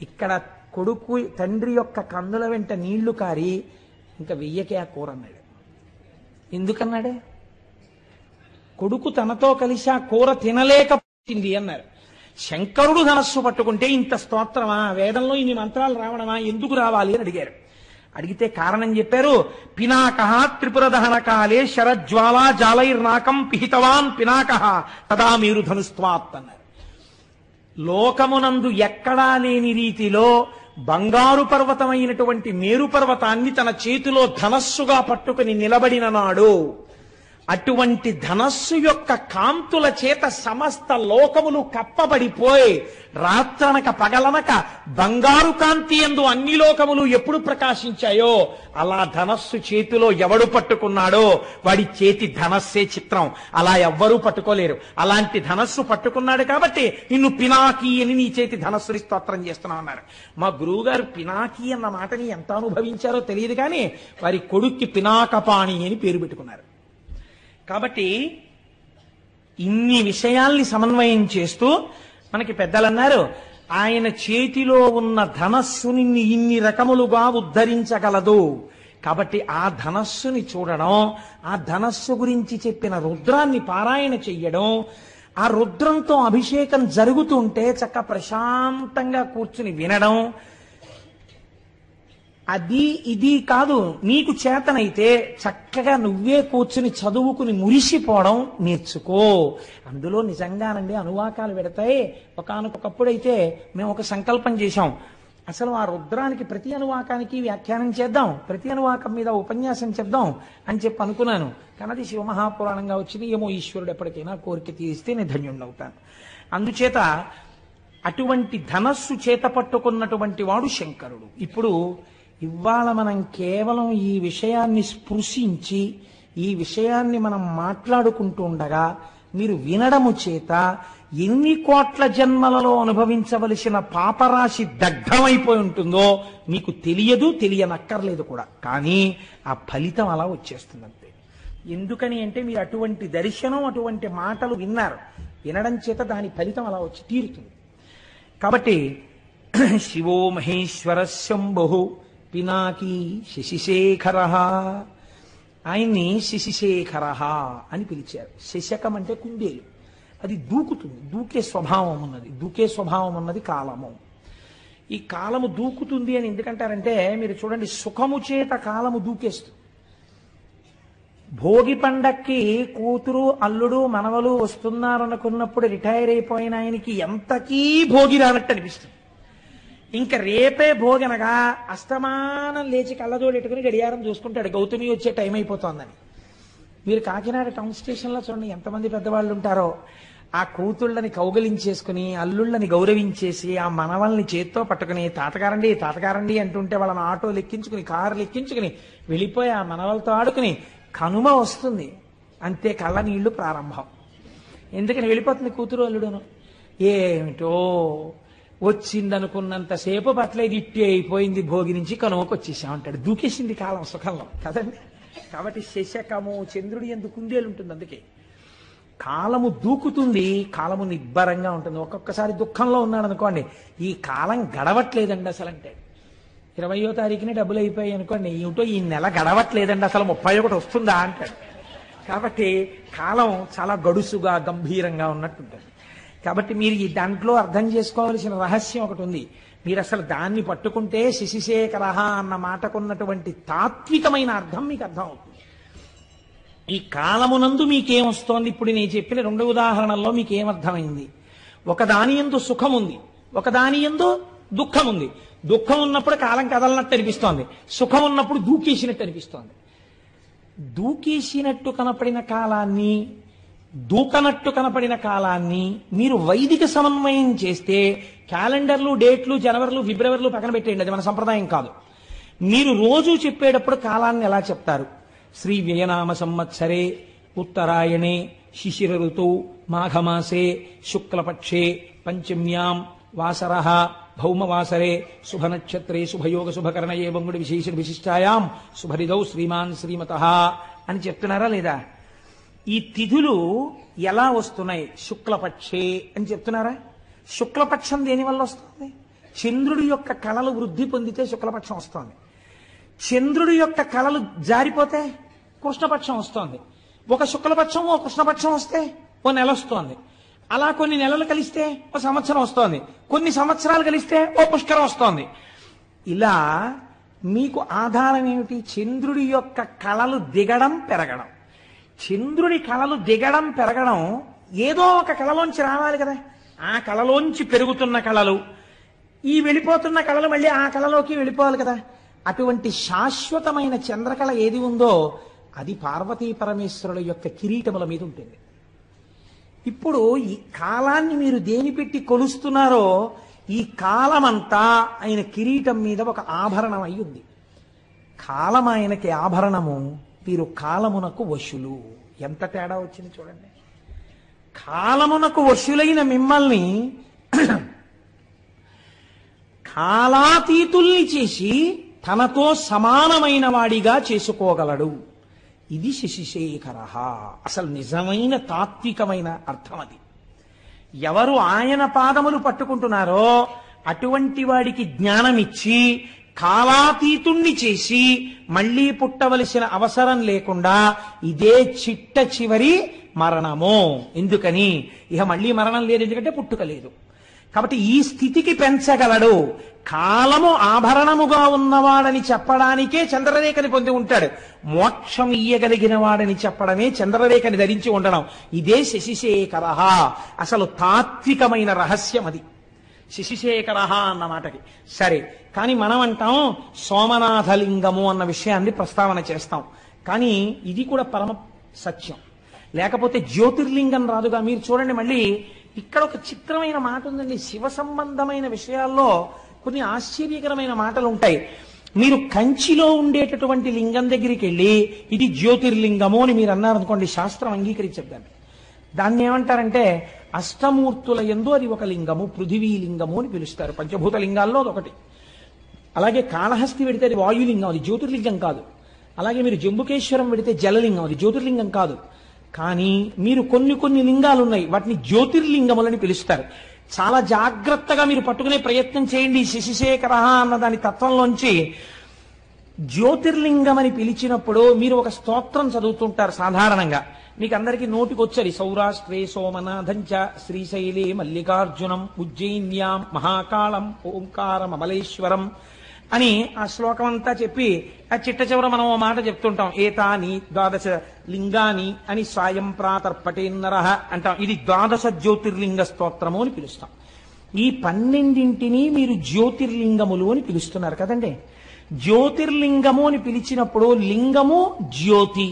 ఇక్కడ కొడుకు తండ్రి యొక్క కందుల వెంట నీళ్లు కారి ఇంకా వెయ్యకే ఆ కూర అన్నాడు. ఎందుకన్నాడు? కొడుకు తనతో కలిసి ఆ కూర తినలేకపోయింది అన్నారు. శంకరుడు ధనస్సు పట్టుకుంటే ఇంత స్తోత్రమా, వేదంలో ఇన్ని మంత్రాలు రావడమా, ఎందుకు రావాలి అని అడిగారు. అడిగితే కారణం చెప్పారు. పినాక త్రిపుర దహన కాలే శరజ్వాలా జాలైర్నాకం పిహితవాన్ పినాక తదా మీరు ధనుస్వాత్ అన్నారు. లోకమునందు ఎక్కడా లేని రీతిలో బంగారు పర్వతమైనటువంటి మేరు పర్వతాన్ని తన చేతిలో ధనస్సుగా పట్టుకుని నిలబడిన నాడు, అటువంటి ధనస్సు యొక్క కాంతుల చేత సమస్త లోకములు కప్పబడిపోయి రాత్రనక పగలనక బంగారు కాంతి యందు అన్ని లోకములు ఎప్పుడు ప్రకాశించాయో, అలా ధనస్సు చేతిలో ఎవడు పట్టుకున్నాడో వాడి చేతి ధనస్సే చిత్రం. అలా ఎవ్వరూ పట్టుకోలేరు. అలాంటి ధనస్సు పట్టుకున్నాడు కాబట్టి నిన్ను పినాకి అని నీ చేతి ధనస్సుని స్తోత్రం చేస్తున్నావు అన్నారు. మా గురువు గారు పినాకి అన్న మాటని ఎంత అనుభవించారో తెలియదు కానీ వారి కొడుక్కి పినాకపాణి అని పేరు పెట్టుకున్నారు. కాబట్టి ఇన్ని విషయాల్ని సమన్వయం చేస్తూ మనకి పెద్దలన్నారు, ఆయన చేతిలో ఉన్న ధనస్సుని ఇన్ని రకములుగా ఉద్ధరించగలదు. కాబట్టి ఆ ధనస్సుని చూడడం, ఆ ధనస్సు గురించి చెప్పిన రుద్రాన్ని పారాయణ చెయ్యడం, ఆ రుద్రంతో అభిషేకం జరుగుతుంటే చక్క ప్రశాంతంగా కూర్చుని వినడం, అది ఇది కాదు. నీకు చేతనైతే చక్కగా నువ్వే కూర్చుని చదువుకుని మురిసిపోవడం నేర్చుకో. అందులో నిజంగానండి అనువాకాలు పెడతాయి. ఒకానొకప్పుడైతే మేము ఒక సంకల్పం చేశాం, అసలు ఆ రుద్రానికి ప్రతి అనువాకానికి వ్యాఖ్యానం చేద్దాం, ప్రతి అనువాకం మీద ఉపన్యాసం చెప్దాం అని చెప్పి అనుకున్నాను. కానీ అది శివమహాపురాణంగా వచ్చింది. ఏమో ఈశ్వరుడు ఎప్పటికైనా కోరిక తీరిస్తే నేను ధన్యుణ్ణవుతాను. అందుచేత అటువంటి ధనస్సు చేత పట్టుకున్నటువంటి వాడు శంకరుడు. ఇప్పుడు ఇవాళ మనం కేవలం ఈ విషయాన్ని స్పృశించి ఈ విషయాన్ని మనం మాట్లాడుకుంటూ ఉండగా మీరు వినడము చేత ఎన్ని కోట్ల జన్మలలో అనుభవించవలసిన పాపరాశి దగ్ధమైపోయి ఉంటుందో మీకు తెలియదు, తెలియనక్కర్లేదు కూడా. కానీ ఆ ఫలితం అలా వచ్చేస్తుందంతే. ఎందుకని అంటే మీరు అటువంటి దర్శనం, అటువంటి మాటలు విన్నారు. వినడం చేత దాని ఫలితం అలా వచ్చి తీరుతుంది. కాబట్టి శివో మహేశ్వర శంభు పినాకి శశిశేఖర, ఆయన్ని శశిశేఖర అని పిలిచారు. శశకం అంటే కుందేలు, అది దూకుతుంది, దూకే స్వభావం ఉన్నది కాలము. ఈ కాలము దూకుతుంది అని ఎందుకంటారంటే, మీరు చూడండి, సుఖము చేత కాలము దూకేస్తుంది. భోగి పండక్కి కూతురు అల్లుడు మనవలు వస్తున్నారనుకున్నప్పుడు రిటైర్ అయిపోయిన ఆయనకి ఎంతకీ భోగి రానట్టు అనిపిస్తుంది. ఇంకా రేపే భోగి అనగా అస్తమానం లేచి కళ్ళజోడు పెట్టుకుని గడియారం చూసుకుంటాడు, గౌతమి వచ్చే టైం అయిపోతోందని. మీరు కాకినాడ టౌన్ స్టేషన్లో చూడండి ఎంతమంది పెద్దవాళ్ళు ఉంటారో. ఆ కూతుళ్ళని కౌగలించేసుకుని అల్లుళ్ళని గౌరవించేసి ఆ మనవల్ని చేత్తో పట్టుకుని తాతగారండి తాతగారండి అంటుంటే వాళ్ళని ఆటోలు ఎక్కించుకుని కార్లు ఎక్కించుకుని వెళ్ళిపోయి ఆ మనవలతో ఆడుకుని కనుమ వస్తుంది, అంతే కళ్ళ నీళ్లు ప్రారంభం. ఎందుకని వెళ్ళిపోతుంది కూతురు అల్లుడును. ఏమిటో వచ్చిందనుకున్నంతసేపు పట్లేదు, ఇట్టి అయిపోయింది, భోగి నుంచి కనుమకు వచ్చేసామంటాడు. దూకేసింది కాలం సుఖంలో కదండి. కాబట్టి శశకము చంద్రుడి యందు కుందేలు ఉంటుంది. అందుకే కాలము దూకుతుంది, కాలము నిబ్బరంగా ఉంటుంది. ఒక్కొక్కసారి దుఃఖంలో ఉన్నాడు అనుకోండి, ఈ కాలం గడవట్లేదండి అసలు అంటే. 20వ తారీఖునే డబ్బులు అయిపోయాయి అనుకోండి, ఏమిటో ఈ నెల గడవట్లేదండి అసలు, 31 వస్తుందా అంటాడు. కాబట్టి కాలం చాలా గడుసుగా గంభీరంగా ఉన్నట్టుంటుంది. కాబట్టి మీరు ఈ దాంట్లో అర్థం చేసుకోవాల్సిన రహస్యం ఒకటి ఉంది. మీరు అసలు దాన్ని పట్టుకుంటే శశిశేఖర అన్న మాటకున్నటువంటి తాత్వికమైన అర్థం మీకు అర్థం అవుతుంది. ఈ కాలమునందు మీకేమొస్తోంది? ఇప్పుడు నేను చెప్పిన 2 ఉదాహరణల్లో మీకేమర్థమైంది? ఒకదాని యందు సుఖం ఉంది, ఒకదాని యందు దుఃఖం ఉంది. దుఃఖం ఉన్నప్పుడు కాలం కదలనట్టు అనిపిస్తోంది, సుఖం ఉన్నప్పుడు దూకేసినట్టు అనిపిస్తోంది. దూకేసినట్టు కనపడిన కాలాన్ని, దూకనట్టు కనపడిన కాలాన్ని మీరు వైదిక సమన్వయం చేస్తే, క్యాలెండర్లు, డేట్లు, జనవరిలు, ఫిబ్రవరిలు పక్కన పెట్టేయండి, అది మన సంప్రదాయం కాదు. మీరు రోజు చెప్పేటప్పుడు కాలాన్ని ఎలా చెప్తారు? శ్రీ వ్యయనామ సంవత్సరే ఉత్తరాయణే శిశిర ఋతువు మాఘమాసే శుక్లపక్షే పంచమ్యాం వాసరః భౌమవాసరే శుభనక్షత్రే శుభయోగ శుభకరణయే బంగుడి విశేష విశిష్టాయాం శుభరిదౌ శ్రీమాన్ శ్రీమతః అని చెప్తున్నారా లేదా? ఈ తిథులు ఎలా వస్తున్నాయి? శుక్లపక్షే అని చెప్తున్నారా? శుక్లపక్షం దేనివల్ల వస్తుంది? చంద్రుడి యొక్క కళలు వృద్ధి పొందితే శుక్లపక్షం వస్తుంది. చంద్రుడి యొక్క కళలు జారిపోతే కృష్ణపక్షం వస్తోంది. ఒక శుక్లపక్షం ఓ కృష్ణపక్షం వస్తే ఓ నెల వస్తోంది. అలా కొన్ని నెలలు కలిస్తే ఓ సంవత్సరం వస్తోంది, కొన్ని సంవత్సరాలు కలిస్తే ఓ పుష్కరం వస్తోంది. ఇలా మీకు ఆధారం ఏమిటి? చంద్రుడి యొక్క కళలు దిగడం పెరగడం. చంద్రుడి కళలు దిగడం పెరగడం ఏదో ఒక కళలోంచి రావాలి కదా. ఆ కళలోంచి పెరుగుతున్న కళలు, ఈ వెళ్ళిపోతున్న కళలు మళ్ళీ ఆ కళలోకి వెళ్ళిపోవాలి కదా. అటువంటి శాశ్వతమైన చంద్రకళ ఏది ఉందో అది పార్వతీ పరమేశ్వరుల యొక్క కిరీటముల మీద ఉంటుంది. ఇప్పుడు ఈ కాలాన్ని మీరు దేని పెట్టి కొలుస్తున్నారో, ఈ కాలమంతా ఆయన కిరీటం మీద ఒక ఆభరణం అయి ఉంది. కాలం ఆయనకి ఆభరణము, మీరు కాలమునకు వశులు. ఎంత తేడా వచ్చింది చూడండి. కాలమునకు వశులైన మిమ్మల్ని కాలాతీతుల్ని చేసి తనతో సమానమైన వాడిగా చేసుకోగలడు. ఇది శశిశేఖర. అసలు నిజమైన తాత్వికమైన అర్థం అది. ఎవరు ఆయన పాదములు పట్టుకుంటున్నారో అటువంటి వాడికి జ్ఞానమిచ్చి కాలాతీతుణ్ణి చేసి మళ్లీ పుట్టవలసిన అవసరం లేకుండా ఇదే చిట్ట చివరి మరణము. ఎందుకని? ఇక మళ్లీ మరణం లేదు, ఎందుకంటే పుట్టుక లేదు. కాబట్టి ఈ స్థితికి పెంచగలడు. కాలము ఆభరణముగా ఉన్నవాడని చెప్పడానికే చంద్రరేఖని పొంది ఉంటాడు. మోక్షం ఇయ్యగలిగిన వాడని చెప్పడమే చంద్రరేఖని ధరించి ఉండడం. ఇదే శశిశేఖర. అసలు తాత్వికమైన రహస్యం అది, శశిశేఖర అన్న మాటకి. సరే, కానీ మనం అంటాం సోమనాథలింగము అన్న విషయాన్ని ప్రస్తావన చేస్తాం. కానీ ఇది కూడా పరమ సత్యం, లేకపోతే జ్యోతిర్లింగం రాదుగా. మీరు చూడండి, మళ్ళీ ఇక్కడ ఒక చిత్రమైన మాట ఉందండి. శివ సంబంధమైన విషయాల్లో కొన్ని ఆశ్చర్యకరమైన మాటలు ఉంటాయి. మీరు కంచిలో ఉండేటటువంటి లింగం దగ్గరికి వెళ్ళి ఇది జ్యోతిర్లింగము అని మీరు అన్నారనుకోండి, శాస్త్రం అంగీకరించద్దండి. దాన్ని ఏమంటారంటే అష్టమూర్తుల యందు అది ఒక లింగము, పృథివీ లింగము అని పిలుస్తారు. పంచభూత లింగాల్లో అదొకటి. అలాగే కాళహస్తి వెడితే అది వాయులింగం, అది జ్యోతిర్లింగం కాదు. అలాగే మీరు జంబుకేశ్వరం వెడితే జలలింగం, అది జ్యోతిర్లింగం కాదు. కానీ మీరు కొన్ని లింగాలు ఉన్నాయి, వాటిని జ్యోతిర్లింగములని పిలుస్తారు. చాలా జాగ్రత్తగా మీరు పట్టుకునే ప్రయత్నం చేయండి. శశిశేఖర అన్న దాని తత్వంలోంచి జ్యోతిర్లింగం అని పిలిచినప్పుడు మీరు ఒక స్తోత్రం చదువుతుంటారు సాధారణంగా. మీకు అందరికీ నోటికొచ్చది సౌరాష్ట్రే సోమనాథంచ శ్రీశైలే మల్లికార్జునం ఉజ్జయిన్యాం మహాకాళం ఓంకారమమలేశ్వరం అని ఆ శ్లోకం అంతా చెప్పి ఆ చిట్ట చివర మనం ఓ మాట చెప్తుంటాం, ఏతాని ద్వాదశ లింగాని అని సాయం ప్రాతర్పటేన్నరః అంటాం. ఇది ద్వాదశ జ్యోతిర్లింగ స్తోత్రము అని పిలుస్తాం. ఈ 12 మీరు జ్యోతిర్లింగములు అని పిలుస్తున్నారు కదండి. జ్యోతిర్లింగము అని పిలిచినప్పుడు లింగము జ్యోతి,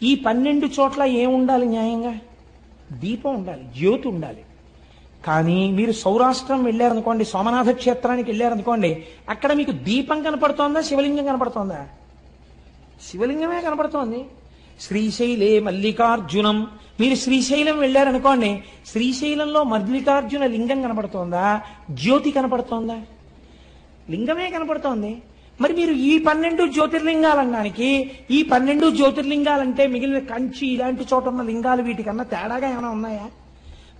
ఈ 12 చోట్ల ఏముండాలి? న్యాయంగా దీపం ఉండాలి, జ్యోతి ఉండాలి. కానీ మీరు సౌరాష్ట్రం వెళ్ళారనుకోండి, సోమనాథ క్షేత్రానికి వెళ్ళారనుకోండి, అక్కడ మీకు దీపం కనపడుతోందా, శివలింగం కనపడుతోందా? శివలింగమే కనపడుతోంది. శ్రీశైలే మల్లికార్జునం, మీరు శ్రీశైలం వెళ్ళారనుకోండి, శ్రీశైలంలో మల్లికార్జున లింగం కనపడుతోందా, జ్యోతి కనపడుతోందా? లింగమే కనపడుతోంది. మరి మీరు ఈ 12 జ్యోతిర్లింగాలనడానికి, ఈ 12 జ్యోతిర్లింగాలంటే మిగిలిన కంచి ఇలాంటి చోట ఉన్న లింగాలు వీటికన్నా తేడాగా ఏమైనా ఉన్నాయా?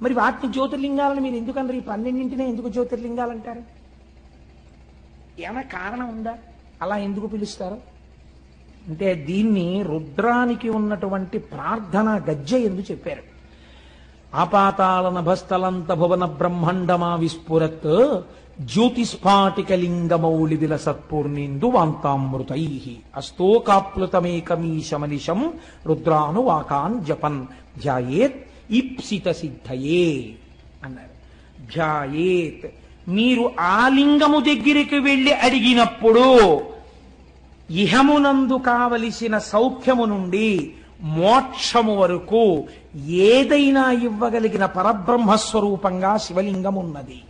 మరి వాటిని జ్యోతిర్లింగాలను మీరు ఎందుకన్నారు? ఈ 12 ఎందుకు జ్యోతిర్లింగాలు అంటారు? ఏమైనా కారణం ఉందా? అలా ఎందుకు పిలుస్తారు అంటే దీన్ని రుద్రానికి ఉన్నటువంటి ప్రార్థన గజ్జె ఎందుకు చెప్పారు. ఆపాతాల నభస్థలంత భువన బ్రహ్మాండమా విస్ఫురత్ జ్యోతిస్ఫాటికలింగమౌళి విలసత్పూర్ణిందు వాంతామృతై అస్తోకాప్లుతమేకమీశమనిశం రుద్రానువాకాన్ జపన్ ధ్యాయేత్ ఈప్సిత సిద్ధయే అన్నారు. ధ్యాయేత్, మీరు ఆ లింగము దగ్గరికి వెళ్ళి అడిగినప్పుడు ఇహమునందు కావలసిన సౌఖ్యము నుండి మోక్షము వరకు ఏదైనా ఇవ్వగలిగిన పరబ్రహ్మస్వరూపంగా శివలింగం ఉన్నది.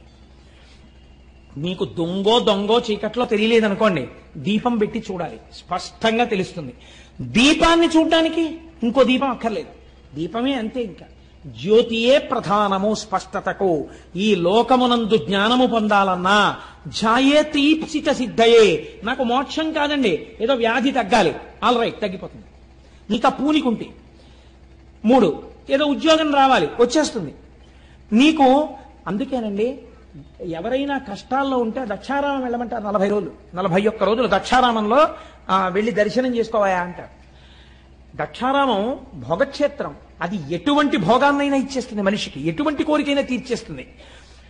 మీకు దొంగో చీకట్లో తెలియలేదనుకోండి, దీపం పెట్టి చూడాలి, స్పష్టంగా తెలుస్తుంది. దీపాన్ని చూడడానికి ఇంకో దీపం అక్కర్లేదు, దీపమే అంతే. ఇంకా జ్యోతియే ప్రధానము స్పష్టతకు. ఈ లోకమునందు జ్ఞానము పొందాలన్నా ఝాయే తీప్సిత సిద్ధయే. నాకు మోక్షం కాదండి, ఏదో వ్యాధి తగ్గాలి, ఆల్ రైట్ తగ్గిపోతుంది. నీకు ఆ పూనికుంటే 3 ఏదో ఉద్యోగం రావాలి, వచ్చేస్తుంది నీకు. అందుకేనండి ఎవరైనా కష్టాల్లో ఉంటే దక్షారామం వెళ్ళమంటారు. 40 రోజులు 41 రోజులు దక్షారామంలో వెళ్ళి దర్శనం చేసుకోవాయా అంటారు. దక్షారామం భోగక్షేత్రం, అది ఎటువంటి భోగాన్నైనా ఇచ్చేస్తుంది మనిషికి, ఎటువంటి కోరికైనా తీర్చేస్తుంది.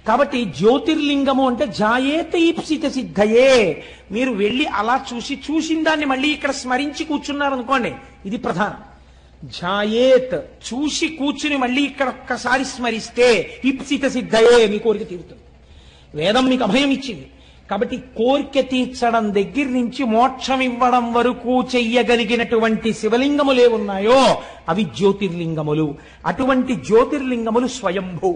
కాబట్టి జ్యోతిర్లింగము అంటే జాయేత ఈప్సిత సిద్ధయే. మీరు వెళ్ళి అలా చూసిన దాన్ని మళ్ళీ ఇక్కడ స్మరించి కూర్చున్నారనుకోండి, ఇది ప్రధానం. జాయేత్, చూసి కూర్చుని మళ్ళీ ఇక్కడ ఒక్కసారి స్మరిస్తే ఈప్సిత సిద్ధయే, మీ కోరిక తీరుతుంది. వేదం మీకు అభయం ఇచ్చింది. కాబట్టి కోరిక తీర్చడం దగ్గర నుంచి మోక్షం ఇవ్వడం వరకు చెయ్యగలిగినటువంటి శివలింగములు ఏమున్నాయో అవి జ్యోతిర్లింగములు. అటువంటి జ్యోతిర్లింగములు స్వయంభూ,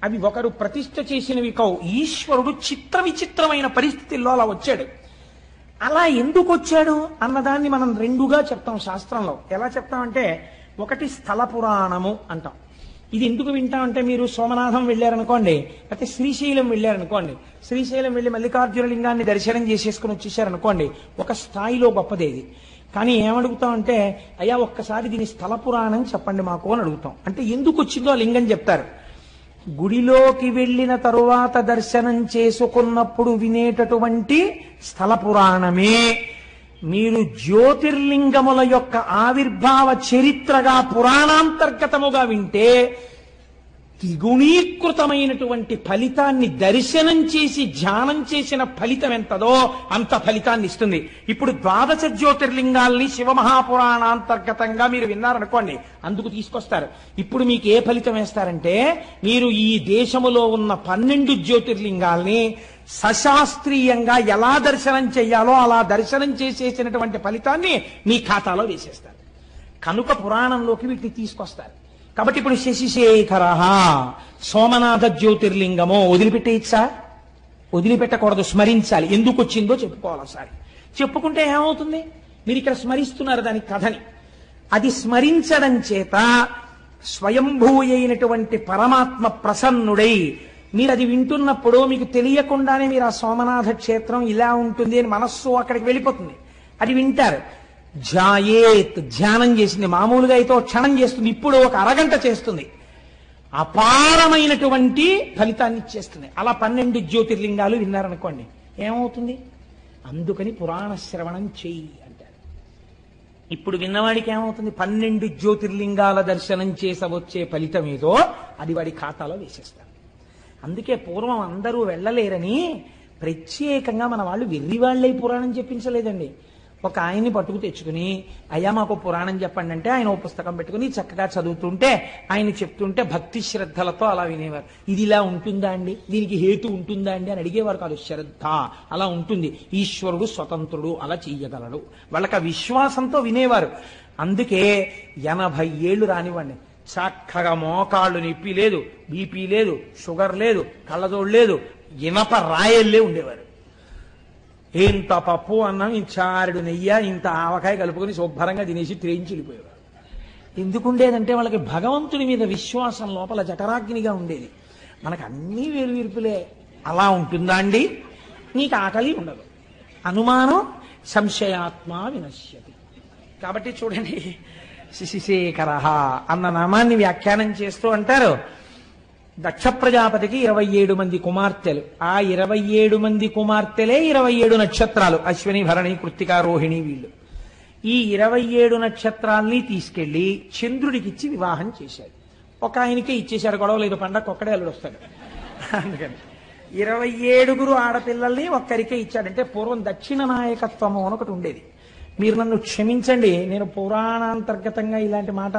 అవి ఒకరు ప్రతిష్ఠ చేసినవి కావు. ఈశ్వరుడు చిత్ర విచిత్రమైన పరిస్థితుల్లో అలా వచ్చాడు. అలా ఎందుకు వచ్చాడు అన్నదాన్ని మనం 2గా చెప్తాం శాస్త్రంలో. ఎలా చెప్తామంటే, ఒకటి స్థల పురాణము అంటాం. ఇది ఎందుకు వింటామంటే, మీరు సోమనాథం వెళ్ళారనుకోండి, అయితే శ్రీశైలం వెళ్ళారనుకోండి, శ్రీశైలం వెళ్ళి మల్లికార్జున లింగాన్ని దర్శనం చేసేసుకుని వచ్చేసారనుకోండి, ఒక స్థాయిలో గొప్పదేది. కానీ ఏమడుగుతామంటే, అయ్యా ఒక్కసారి దీని స్థల పురాణం చెప్పండి మాకు అని అడుగుతాం. అంటే ఎందుకు వచ్చిందో ఆ లింగం చెప్తారు. గుడిలోకి వెళ్ళిన తరువాత దర్శనం చేసుకున్నప్పుడు వినేటటువంటి స్థల పురాణమే మీరు జ్యోతిర్లింగముల యొక్క ఆవిర్భావ చరిత్రగా పురాణాంతర్గతముగా వింటే ద్విగుణీకృతమైనటువంటి ఫలితాన్ని దర్శనం చేసి ధ్యానం చేసిన ఫలితం ఎంతదో అంత ఫలితాన్ని ఇస్తుంది. ఇప్పుడు 12 జ్యోతిర్లింగాల్ని శివమహాపురాణాంతర్గతంగా మీరు విన్నారనుకోండి, అందుకు తీసుకొస్తారు. ఇప్పుడు మీకు ఏ ఫలితం వేస్తారంటే, మీరు ఈ దేశములో ఉన్న 12 జ్యోతిర్లింగాల్ని సశాస్త్రీయంగా ఎలా దర్శనం చెయ్యాలో అలా దర్శనం చేసేసినటువంటి ఫలితాన్ని మీ ఖాతాలో వేసేస్తారు. కనుక పురాణంలోకి వీటిని తీసుకొస్తారు. కాబట్టి ఇప్పుడు శశిశేఖర సోమనాథ జ్యోతిర్లింగమో వదిలిపెట్టేయచ్చా? వదిలిపెట్టకూడదు, స్మరించాలి. ఎందుకు వచ్చిందో చెప్పుకోవాలి. ఒకసారి చెప్పుకుంటే ఏమవుతుంది? మీరు ఇక్కడ స్మరిస్తున్నారు దాని కథని. అది స్మరించడం చేత స్వయంభూ అయినటువంటి పరమాత్మ ప్రసన్నుడై, మీరు అది వింటున్నప్పుడు మీకు తెలియకుండానే మీరు ఆ సోమనాథ క్షేత్రం ఇలా ఉంటుంది అని మనస్సు అక్కడికి వెళ్ళిపోతుంది. అది వింటారు. ధ్యాయేత్, ధ్యానం చేసింది. మామూలుగా అయితే క్షణం చేస్తుంది, ఇప్పుడు ఒక అరగంట చేస్తుంది. అపారమైనటువంటి ఫలితాన్ని ఇచ్చేస్తుంది. అలా 12 జ్యోతిర్లింగాలు విన్నారనుకోండి, ఏమవుతుంది? అందుకని పురాణ శ్రవణం చెయ్యి అంటారు. ఇప్పుడు విన్నవాడికి ఏమవుతుంది? 12 జ్యోతిర్లింగాల దర్శనం చేసవచ్చే ఫలితం ఏదో అది వాడి ఖాతాలో వేసేస్తారు. అందుకే పూర్వం అందరూ వెళ్ళలేరని ప్రత్యేకంగా మన వాళ్ళు వెర్రివాళ్ళై పురాణం చెప్పించలేదండి. ఒక ఆయన్ని పట్టుకు తెచ్చుకుని, అయ్యా మాకు పురాణం చెప్పండి అంటే ఆయన ఓ పుస్తకం పెట్టుకుని చక్కగా చదువుతుంటే ఆయన చెప్తుంటే భక్తి శ్రద్ధలతో అలా వినేవారు. ఇది ఇలా ఉంటుందా అండి, దీనికి హేతు ఉంటుందా అండి అని అడిగేవారు కాదు. శ్రద్ధ అలా ఉంటుంది, ఈశ్వరుడు స్వతంత్రుడు, అలా చెయ్యగలడు, వాళ్ళకి ఆ విశ్వాసంతో వినేవారు. అందుకే 80 ఏళ్ళు రానివ్వండి, చక్కగా మోకాళ్ళు నొప్పి లేదు, బీపీ లేదు, షుగర్ లేదు, కళ్ళజోడు లేదు, ఇనప రాయల్లే ఉండేవారు. ఇంత పప్పు అన్నం, ఇంత చారుడు నెయ్యి, ఇంత ఆవకాయ కలుపుకొని శుభ్రంగా తినేసి త్రేయించి వెళ్ళిపోయేవారు. ఎందుకుండేదంటే వాళ్ళకి భగవంతుని మీద విశ్వాసం లోపల జఠరాగ్నిగా ఉండేది. మనకు అన్నీ వేరువిరుపులే. అలా ఉంటుందా అండి? నీకు ఆకలి ఉండదు, అనుమానం సంశయాత్మ వినశ్యతి. కాబట్టి చూడండి, శిశిశేఖర అన్న నామాన్ని వ్యాఖ్యానం చేస్తూ అంటారు, దక్ష ప్రజాపతికి 27 మంది కుమార్తెలు. ఆ 27 మంది కుమార్తెలే 27 నక్షత్రాలు, అశ్విని, భరణి, కృత్తిక, రోహిణి. వీళ్ళు ఈ 27 నక్షత్రాల్ని తీసుకెళ్లి చంద్రుడికిచ్చి వివాహం చేశాడు. ఒక ఆయనకే ఇచ్చేశాడు, గొడవ లేదు, పండగ ఒక్కడే అల్లుడు వస్తాడు. అందుకని 27 ఆడపిల్లల్ని ఒక్కరికే ఇచ్చాడంటే పూర్వం దక్షిణ నాయకత్వము అని ఒకటి ఉండేది. మీరు నన్ను క్షమించండి, నేను పురాణాంతర్గతంగా ఇలాంటి మాట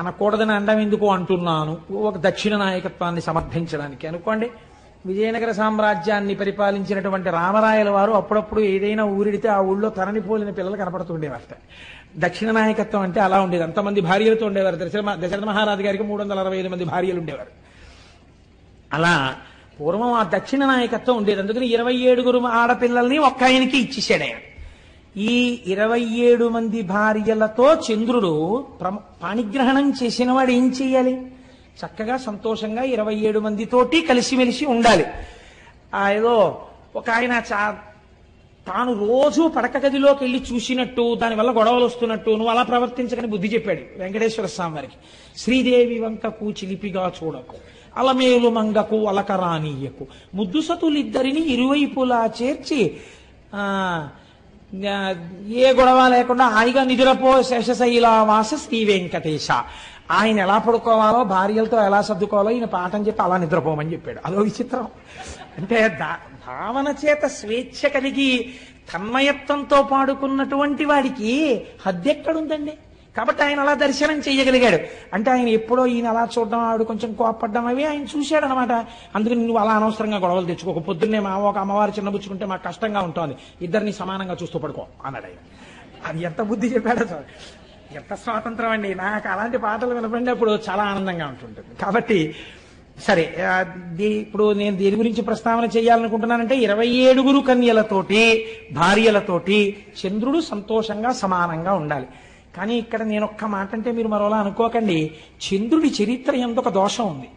అనకూడదని అండం ఎందుకు అంటున్నాను, ఒక దక్షిణ నాయకత్వాన్ని సమర్థించడానికి. అనుకోండి, విజయనగర సామ్రాజ్యాన్ని పరిపాలించినటువంటి రామరాయల వారు అప్పుడప్పుడు ఏదైనా ఊరిడితే ఆ ఊళ్ళో తనని పోలిన పిల్లలు కనపడుతుండేవారట. దక్షిణ నాయకత్వం అంటే అలా ఉండేది. అంతమంది భార్యలతో ఉండేవారు. దశరథ మహారాజు గారికి 365 మంది భార్యలు ఉండేవారు. అలా పూర్వం ఆ దక్షిణ నాయకత్వం ఉండేది. అందుకని 27 ఆడపిల్లల్ని ఒక్క ఆయనకి ఇచ్చేసాడు ఆయన. ఈ 27 మంది భార్యలతో చంద్రుడు పాణిగ్రహణం చేసిన వాడు ఏం చెయ్యాలి? చక్కగా సంతోషంగా 27 మందితోటి కలిసిమెలిసి ఉండాలి. ఏదో ఒక ఆయన తాను రోజు పడక గదిలోకి వెళ్ళి చూసినట్టు, దానివల్ల గొడవలు వస్తున్నట్టు నువ్వు అలా ప్రవర్తించకని బుద్ధి చెప్పాడు వెంకటేశ్వర స్వామి వారికి. శ్రీదేవి వంకకు చిలిపిగా చూడకు, అలమేలు మంగకు అలకరానీయకు, ముద్దుసతులిద్దరిని ఇరువైపులా చేర్చి ఏ గొడవ లేకుండా హాయిగా నిద్రపో శేషశైలావాస శ్రీ వెంకటేశ. ఆయన ఎలా పడుకోవాలో, భార్యలతో ఎలా సర్దుకోవాలో ఈయన పాఠం చెప్పి అలా నిద్రపోమని చెప్పాడు. అదో విచిత్రం. అంటే భావన చేత స్వేచ్ఛ కలిగి తన్మయత్వంతో పాడుకున్నటువంటి వాడికి హద్దెక్కడుందండి? కాబట్టి ఆయన అలా దర్శనం చేయగలిగాడు. అంటే ఆయన ఎప్పుడో ఈయన అలా చూడడం, ఆవిడ కొంచెం కోపడ్డం అవి ఆయన చూశాడు అనమాట. అందుకని నువ్వు అలా అనవసరంగా గొడవలు తెచ్చుకోక, పొద్దున్నే ఒక అమ్మవారు చిన్నబుచ్చుకుంటే మాకు కష్టంగా ఉంటుంది, ఇద్దరిని సమానంగా చూస్తూ పడుకో అన్నాడు ఆయన. అది ఎంత బుద్ధి చెప్పాడో, ఎంత స్వాతంత్రం అండి. నాకు అలాంటి పాటలు వినపడినప్పుడు చాలా ఆనందంగా ఉంటుంటుంది. కాబట్టి సరే, ఇప్పుడు నేను దేని గురించి ప్రస్తావన చేయాలనుకుంటున్నానంటే 27 కన్యలతోటి భార్యలతోటి చంద్రుడు సంతోషంగా సమానంగా ఉండాలి. కానీ ఇక్కడ నేను ఒక్క మాట అంటే మీరు మరోలా అనుకోకండి, చంద్రుడి చరిత్ర ఎందొక దోషం ఉంది.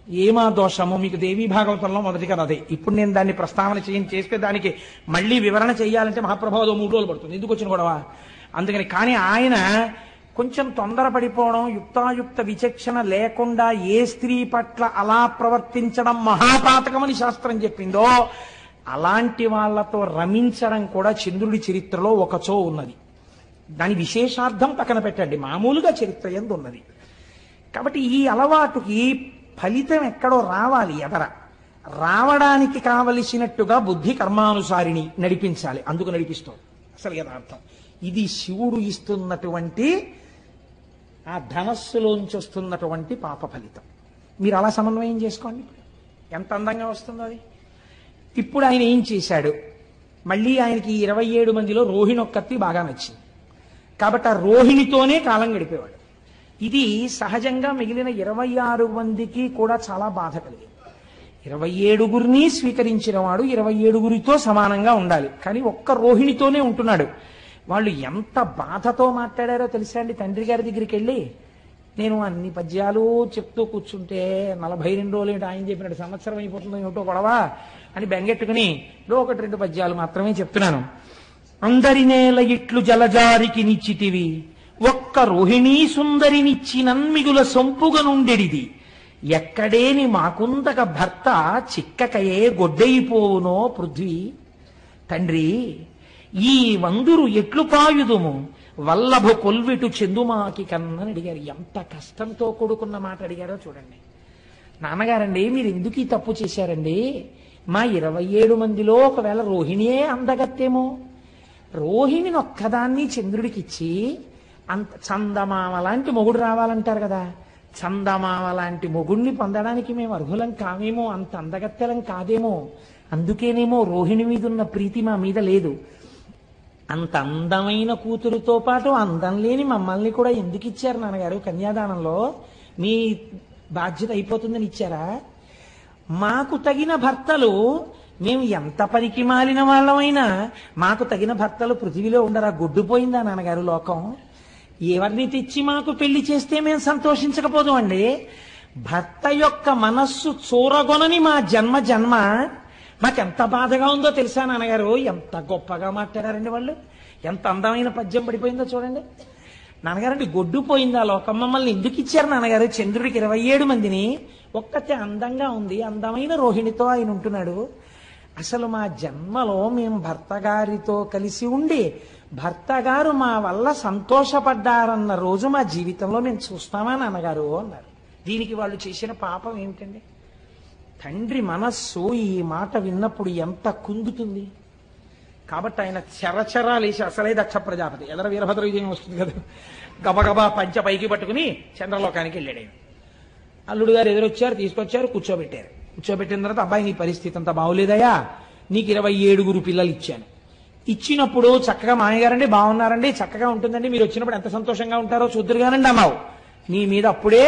ఏమా దోషము మీకు దేవీ భాగవతంలో మొదటిగా అదే. ఇప్పుడు నేను దాన్ని ప్రస్తావన చేస్తే దానికి మళ్ళీ వివరణ చేయాలంటే మహాప్రభావతో 3 రోజులు పడుతుంది. ఎందుకు వచ్చిన గొడవ? అందుకని. కానీ ఆయన కొంచెం తొందరపడిపోవడం, యుక్తాయుక్త విచక్షణ లేకుండా ఏ స్త్రీ పట్ల అలా ప్రవర్తించడం మహాపాతకమని శాస్త్రం చెప్పిందో అలాంటి వాళ్లతో రమించడం కూడా చంద్రుడి చరిత్రలో ఒకచో ఉన్నది. దాని విశేషార్థం పక్కన పెట్టండి, మామూలుగా చరిత్ర యందు ఉన్నది. కాబట్టి ఈ అలవాటుకి ఫలితం ఎక్కడో రావాలి, ఎదర రావడానికి కావలసినట్టుగా బుద్ధి కర్మానుసారిని నడిపించాలి. అందుకు నడిపిస్తుంది అసలు యథార్థం. ఇది శివుడు ఇస్తున్నటువంటి ఆ ధనస్సులోంచి వస్తున్నటువంటి పాప ఫలితం. మీరు అలా సమన్వయం చేసుకోండి, ఎంత అందంగా వస్తుందో అది. ఇప్పుడు ఆయన ఏం చేశాడు? మళ్ళీ ఆయనకి 27 మందిలో రోహిణి ఒక్కతి బాగా నచ్చింది కాబట్టి ఆ రోహిణితోనే కాలం గడిపేవాడు. ఇది సహజంగా మిగిలిన 26 మందికి కూడా చాలా బాధ కలిగింది. 27 స్వీకరించిన వాడు 27 సమానంగా ఉండాలి, కానీ ఒక్క రోహిణితోనే ఉంటున్నాడు. వాళ్ళు ఎంత బాధతో మాట్లాడారో తెలుసా అండి? తండ్రి గారి దగ్గరికి వెళ్ళి, నేను అన్ని పద్యాలు చెప్తూ కూర్చుంటే 42 రోజులు ఏంటి, ఆయన చెప్పినట్టు సంవత్సరం అయిపోతుందో ఏమిటో గొడవ అని బెంగెట్టుకుని 1-2 పద్యాలు మాత్రమే చెప్తున్నాను. అందరి నేల ఇట్లు జలజారికి నిచ్చితివి, ఒక్క రోహిణీ సుందరినిచ్చి నన్మిగుల సొంపుగా నుండెడిది, ఎక్కడేని మాకుందక భర్త చిక్కకయే గొడ్డైపోవునో పృథ్వీ. తండ్రి ఈ వందురు ఎట్లు పాయుదుము వల్లభు కొల్విటు చెందుమాకి కన్నని అడిగారు. ఎంత కష్టంతో కూడుకున్న మాట అడిగారో చూడండి. నాన్నగారండి మీరు ఎందుకు ఈ తప్పు చేశారండి? మా 27 మందిలో ఒకవేళ రోహిణియే అందగత్తేమో, రోహిణిని ఒక్కదాన్ని చంద్రుడికిచ్చి అంత చందమామ లాంటి మొగుడు రావాలంటారు కదా, చందమామ లాంటి మొగుడిని పొందడానికి మేము అర్హులం కావేమో, అంత అందగత్తెలం కాదేమో, అందుకేనేమో రోహిణి మీద ఉన్న ప్రీతి మా మీద లేదు. అంత అందమైన కూతురుతో పాటు అందం లేని మమ్మల్ని కూడా ఎందుకు ఇచ్చారు నాన్నగారు? కన్యాదానంలో మీ బాధ్యత అయిపోతుందని ఇచ్చారా? మాకు తగిన భర్తలు, మేము ఎంత పనికి మాలిన వాళ్ళమైనా మాకు తగిన భర్తలు పృథివీలో ఉండరా? గొడ్డుపోయిందా నాన్నగారు లోకం? ఎవరిని తెచ్చి మాకు పెళ్లి చేస్తే మేము సంతోషించకపోదు అండి. భర్త యొక్క మనస్సు చూరగొనని మా జన్మ మాకెంత బాధగా ఉందో తెలుసా నాన్నగారు? ఎంత గొప్పగా మాట్లాడారండి వాళ్ళు, ఎంత అందమైన పద్యం పడిపోయిందో చూడండి. నాన్నగారండి గొడ్డుపోయిందా లోకం? మమ్మల్ని ఎందుకు ఇచ్చారు నాన్నగారు? చంద్రుడికి 27 మందిని, ఒక్కతే అందంగా ఉంది, అందమైన రోహిణితో ఆయన ఉంటున్నాడు. అసలు మా జన్మలో మేము భర్త గారితో కలిసి ఉండి భర్త గారు మా వల్ల సంతోషపడ్డారన్న రోజు మా జీవితంలో మేము చూస్తామా నాన్నగారు అన్నారు. దీనికి వాళ్ళు చేసిన పాపం ఏమిటండి? తండ్రి మనస్సు ఈ మాట విన్నప్పుడు ఎంత కుందుతుంది. కాబట్టి ఆయన చరచరాలేసి, అసలే దక్ష ప్రజాపతి ఎదర వీరభద్ర విజయం వస్తుంది కదా, గబగబా పంచ పైకి పట్టుకుని చంద్రలోకానికి వెళ్ళాడు. ఆయన అల్లుడు గారు ఎదురొచ్చారు, తీసుకొచ్చారు, కూర్చోబెట్టారు. కూర్చోబెట్టిన తర్వాత అబ్బాయి నీ పరిస్థితి అంతా బాగోలేదయా, నీకు 27 పిల్లలు ఇచ్చాను. ఇచ్చినప్పుడు చక్కగా మామయ్యగారండి బాగున్నారండి, చక్కగా ఉంటుందండి, మీరు వచ్చినప్పుడు ఎంత సంతోషంగా ఉంటారో చూద్దురుగానండి అన్నావు. నీ మీద అప్పుడే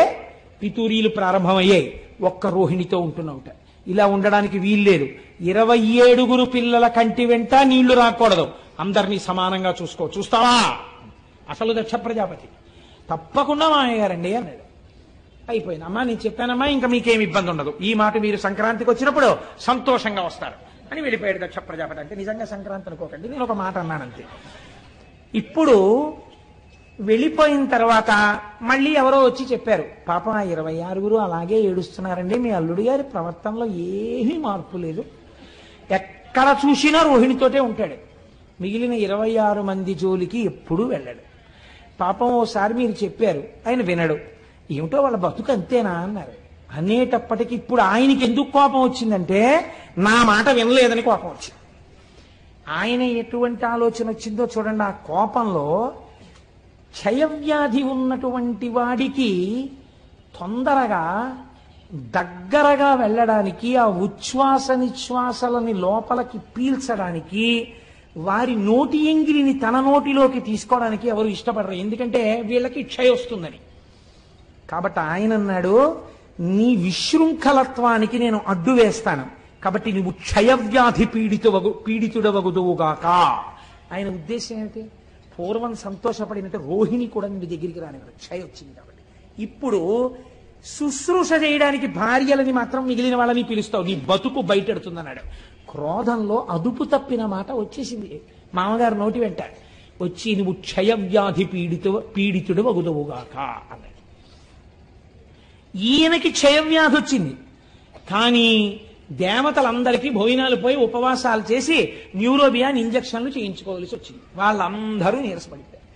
పితూరీలు ప్రారంభమయ్యాయి. ఒక్క రోహిణితో ఉంటున్నావుట. ఇలా ఉండడానికి వీల్లేదు. 27 పిల్లల కంటి వెంట నీళ్లు రాకూడదు, అందరినీ సమానంగా చూసుకో. చూస్తావా? అసలు దక్ష ప్రజాపతి తప్పకుండా మామయ్యగారండి అన్నాడు. అయిపోయింది. అమ్మా నేను చెప్పానమ్మా, ఇంకా మీకేమి ఇబ్బంది ఉండదు, ఈ మాట మీరు సంక్రాంతికి వచ్చినప్పుడు సంతోషంగా వస్తారు అని వెళ్ళిపోయాడు దక్ష ప్రజాపతి. అంటే నిజంగా సంక్రాంతి అనుకోకండి, నేను ఒక మాట అన్నానంతే. ఇప్పుడు వెళ్ళిపోయిన తర్వాత మళ్ళీ ఎవరో వచ్చి చెప్పారు, పాపం ఆ 26 అలాగే ఏడుస్తున్నారండి, మీ అల్లుడి గారి ప్రవర్తనలో ఏమీ మార్పు లేదు, ఎక్కడ చూసినా రోహిణితోటే ఉంటాడు, మిగిలిన 26 మంది జోలికి ఎప్పుడూ వెళ్ళాడు. పాపం ఓసారి మీరు చెప్పారు, ఆయన వినడు, ఏమిటో వాళ్ళ బతుకు అంతేనా అన్నారు. అనేటప్పటికి ఇప్పుడు ఆయనకి ఎందుకు కోపం వచ్చిందంటే నా మాట వినలేదని కోపం వచ్చింది. ఆయన ఎటువంటి ఆలోచన వచ్చిందో చూడండి. ఆ కోపంలో క్షయవ్యాధి ఉన్నటువంటి వాడికి తొందరగా దగ్గరగా వెళ్ళడానికి, ఆ ఉచ్ఛ్వాస నిశ్వాసలని లోపలికి పీల్చడానికి, వారి నోటి ఎంగిలిని తన నోటిలోకి తీసుకోవడానికి ఎవరు ఇష్టపడరు, ఎందుకంటే వీళ్ళకి క్షయ వస్తుందని. కాబట్టి ఆయన అన్నాడు, నీ విశృంఖలత్వానికి నేను అడ్డు వేస్తాను, కాబట్టి నువ్వు క్షయవ్యాధి పీడితుడవగుదువుగాక. ఆయన ఉద్దేశం ఏమిటి? పూర్వం సంతోషపడినట్టు రోహిణి కూడా నీ దగ్గరికి రానివ్వడు, క్షయ వచ్చింది కాబట్టి. ఇప్పుడు శుశ్రూష చేయడానికి భార్యలని మాత్రం మిగిలిన వాళ్ళని పిలుస్తావు, నీ బతుకు బయటెడుతుందన్నాడు. క్రోధంలో అదుపు తప్పిన మాట వచ్చేసింది మామగారు నోటి వెంట. వచ్చి నువ్వు క్షయవ్యాధి పీడితుడు వగుదువుగాక అన్నాడు. ఈయనకి క్షయవ్యాధి వచ్చింది, కానీ దేవతలందరికీ భోజనాలు పోయి ఉపవాసాలు చేసి న్యూరోబియాన్ ఇంజక్షన్లు చేయించుకోవాల్సి వచ్చింది. వాళ్ళందరూ నీరసపడిపోయారు.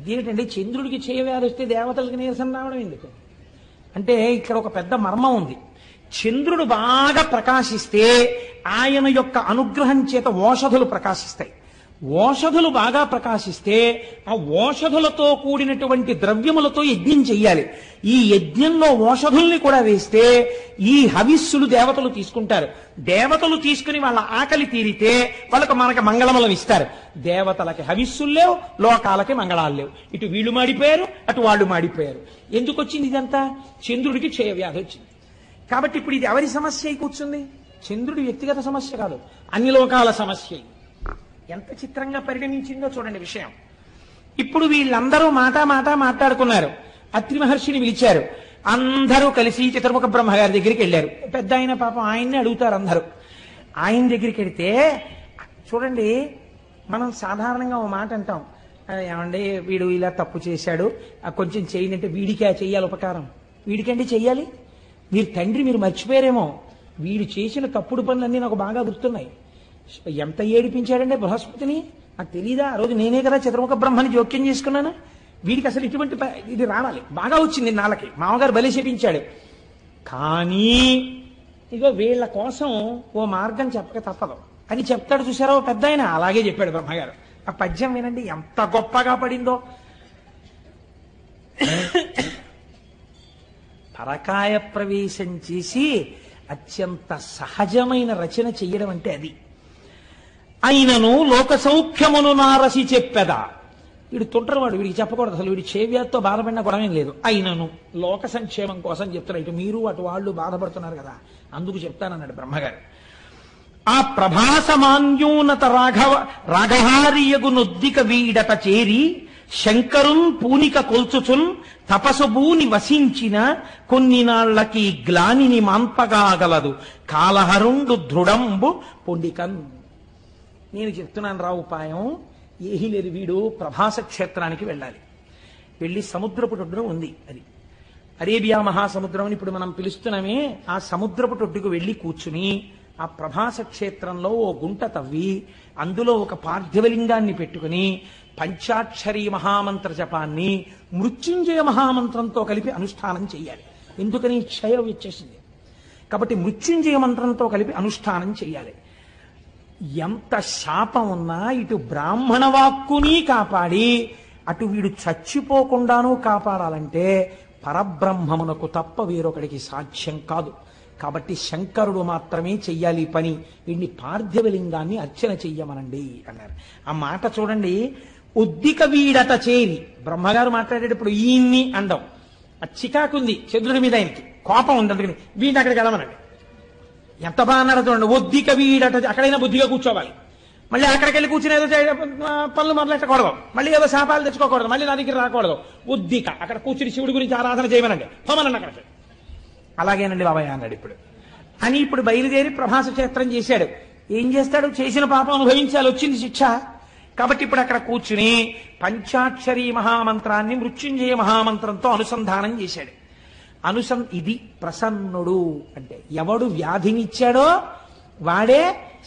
ఇదేంటండి, చంద్రుడికి క్షయవ్యాధి వస్తే దేవతలకి నీరసం రావడం ఎందుకు అంటే ఇక్కడ ఒక పెద్ద మర్మం ఉంది. చంద్రుడు బాగా ప్రకాశిస్తే ఆయన యొక్క అనుగ్రహం చేత ఓషధులు ప్రకాశిస్తాయి. ఓషధులు బాగా ప్రకాశిస్తే ఆ ఓషధులతో కూడినటువంటి ద్రవ్యములతో యజ్ఞం చెయ్యాలి. ఈ యజ్ఞంలో ఓషధుల్ని కూడా వేస్తే ఈ హవిస్సులు దేవతలు తీసుకుంటారు. దేవతలు తీసుకుని వాళ్ళ ఆకలి తీరితే మనకి మంగళములను ఇస్తారు. దేవతలకి హవిస్సులు లేవు, లోకాలకి మంగళాలు లేవు. ఇటు వీళ్ళు మాడిపోయారు, అటు వాళ్ళు మాడిపోయారు. ఎందుకు వచ్చింది ఇదంతా? చంద్రుడికి క్షయవ్యాధి వచ్చింది. కాబట్టి ఇప్పుడు ఇది ఎవరి సమస్య అయి కూర్చుంది? చంద్రుడి వ్యక్తిగత సమస్య కాదు, అన్ని లోకాల సమస్య. ఎంత చిత్రంగా పరిణమించిందో చూడండి విషయం. ఇప్పుడు వీళ్ళందరూ మాట మాట్లాడుకున్నారు. అత్రి మహర్షిని పిలిచారు. అందరూ కలిసి చతుర్ముఖ బ్రహ్మగారి దగ్గరికి వెళ్ళారు. పెద్ద ఆయన పాపం ఆయన్ని అడుగుతారు అందరూ. ఆయన దగ్గరికి వెడితే చూడండి, మనం సాధారణంగా ఓ మాట అంటాం, ఏమండి వీడు ఇలా తప్పు చేశాడు, కొంచెం చేయండి. వీడికే చెయ్యాలి ఉపకారం, వీడికండి చెయ్యాలి. మీరు తండ్రి, మీరు మర్చిపోయారేమో, వీడు చేసిన తప్పుడు పనులన్నీ నాకు బాగా గుర్తున్నాయి. ఎంత ఏడిపించాడంటే బృహస్పతిని నాకు తెలీదా? ఆ రోజు నేనే కదా చతుర్ముఖ బ్రహ్మని జోక్యం చేసుకున్నాను. వీడికి అసలు ఇటువంటి ఇది రావాలి. బాగా వచ్చింది నాళ్ళకి, మామగారు బలి చేపించాడు. కానీ ఇగో వీళ్ళ కోసం ఓ మార్గం చెప్పక తప్పదు అని చెప్తాడు. చూసారా ఓ పెద్ద ఆయన, అలాగే చెప్పాడు బ్రహ్మగారు. ఆ పద్యం వినండి ఎంత గొప్పగా పడిందో. పరకాయ ప్రవేశం చేసి అత్యంత సహజమైన రచన చెయ్యడం అంటే అది. అయినను లోక సౌఖ్యమును నారసి చెప్పెదా. వీడు తుంటరవాడు, వీడికి చెప్పకూడదు అసలు. వీడి చేవ్యాతో బాధపడిన గొడవేం లేదు. అయినను లోక సంక్షేమం కోసం చెప్తున్నా. ఇటు మీరు అటు వాళ్ళు బాధపడుతున్నారు కదా, అందుకు చెప్తానన్నాడు బ్రహ్మగారు. ఆ ప్రభాసమాన్యూనత రాఘహారియగు నొద్దిక వీడట చేరి శంకరున్ పూనిక కొల్చుచున్ తపసుభూని వసించిన కొన్ని నాళ్లకి గ్లానిని మాన్పగాగలదు కాలహరుండు దృఢంబు పొండికన్. నేను చెప్తున్నాను రా ఉపాయం. ఏహీ లేదు, వీడు ప్రభాస క్షేత్రానికి వెళ్ళాలి. వెళ్ళి సముద్రపు ఒడ్డున ఉంది అది, అరేబియా మహాసముద్రం అని ఇప్పుడు మనం పిలుస్తున్నామే. ఆ సముద్రపు ఒడ్డుకు వెళ్ళి కూర్చుని ఆ ప్రభాస క్షేత్రంలో ఓ గుంట తవ్వి అందులో ఒక పార్థివలింగాన్ని పెట్టుకుని పంచాక్షరీ మహామంత్ర జపాన్ని మృత్యుంజయ మహామంత్రంతో కలిపి అనుష్ఠానం చెయ్యాలి. ఎందుకని? క్షయం వచ్చేసింది కాబట్టి మృత్యుంజయ మంత్రంతో కలిపి అనుష్ఠానం చెయ్యాలి. ఎంత శాపం ఉన్నా ఇటు బ్రాహ్మణ వాక్కుని కాపాడి అటు వీడు చచ్చిపోకుండానూ కాపాడాలంటే పరబ్రహ్మమునకు తప్ప వేరొకడికి సాధ్యం కాదు. కాబట్టి శంకరుడు మాత్రమే చెయ్యాలి ఈ పని. వీడిని పార్థివలింగాన్ని అర్చన చెయ్యమనండి అన్నారు. ఆ మాట చూడండి. ఉద్దిక వీడట చేరి, బ్రహ్మగారు మాట్లాడేటప్పుడు ఈయన్ని అండం. ఆ చికాకుంది చంద్రుడి మీద, ఆయనకి కోపం ఉంది. అందుకని వీడిని అక్కడికి వెళ్ళమనండి. ఎంత బాగా అన్నాడు చూడండి. ఒద్దిక వీడట, అక్కడైనా బుద్ధిగా కూర్చోవాలి. మళ్ళీ అక్కడికి వెళ్ళి కూర్చుని ఏదో పనులు మొదలెట్టకూడదు, మళ్ళీ ఏదో శాపాలు తెచ్చుకోకూడదు, మళ్ళీ నా దగ్గర రాకూడదు. ఉద్దిక అక్కడ కూర్చుని శివుడి గురించి ఆరాధన చేయమనండి, పోమనండి అక్కడికి. అలాగేనండి బాబాయ్ అన్నాడు ఇప్పుడు అని. ఇప్పుడు బయలుదేరి ప్రభాస క్షేత్రం చేశాడు. ఏం చేస్తాడు? చేసిన పాపం అనుభవించాలి, వచ్చింది శిక్ష. కాబట్టి ఇప్పుడు అక్కడ కూర్చుని పంచాక్షరీ మహామంత్రాన్ని మృత్యుంజయ మహామంత్రంతో అనుసంధానం చేశాడు. ఇది ప్రసన్నుడు అంటే ఎవడు వ్యాధినిచ్చాడో వాడే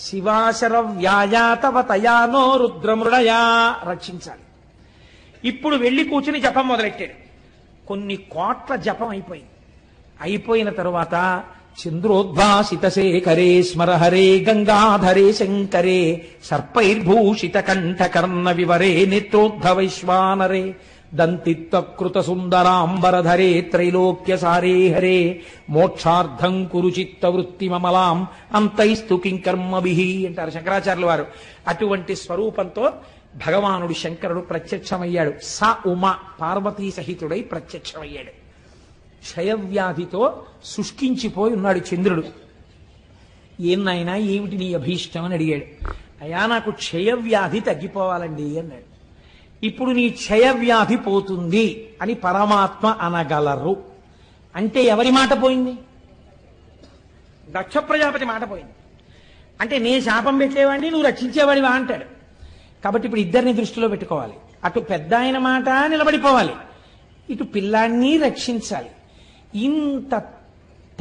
శివాశర వ్యాయాతవతయానో రుద్రమృడయా రక్షించాలి. ఇప్పుడు వెళ్ళి కూర్చుని జపం మొదలెట్టాడు. కొన్ని కోట్ల జపం అయిపోయిన తరువాత చంద్రోద్భాసిత శేఖరే స్మరహరే గంగాధరే శంకరే సర్పైర్భూషిత కంఠకర్ణ వివరే నేత్రోద్ధవైశ్వానరే దంతిత్వకృత సుందరాంబరధరే త్రైలోక్య సారే హరే మోక్షార్థం కురు చిత్త వృత్తి మమలాం అంతైస్తు కింకర్మభిః అంటారు శంకరాచార్యుల వారు. అటువంటి స్వరూపంతో భగవానుడు శంకరుడు ప్రత్యక్షమయ్యాడు. స ఉమ పార్వతీ సహితుడై ప్రత్యక్షమయ్యాడు. క్షయవ్యాధితో శుష్కించిపోయి ఉన్నాడు చంద్రుడు. ఏం నాయనా ఏమిటి నీ అభీష్టం అని అడిగాడు. అయ్యా నాకు క్షయవ్యాధి తగ్గిపోవాలండి అన్నాడు. ఇప్పుడు నీ క్షయవ్యాధి పోతుంది అని పరమాత్మ అనగలరు అంటే ఎవరి మాట పోయింది? దక్ష ప్రజాపతి మాట పోయింది. అంటే నేను శాపం పెట్టేవాడిని, నువ్వు రక్షించేవాడివా అంటాడు. కాబట్టి ఇప్పుడు ఇద్దరిని దృష్టిలో పెట్టుకోవాలి. అటు పెద్ద ఆయన మాట నిలబడిపోవాలి, ఇటు పిల్లాన్ని రక్షించాలి. ఇంత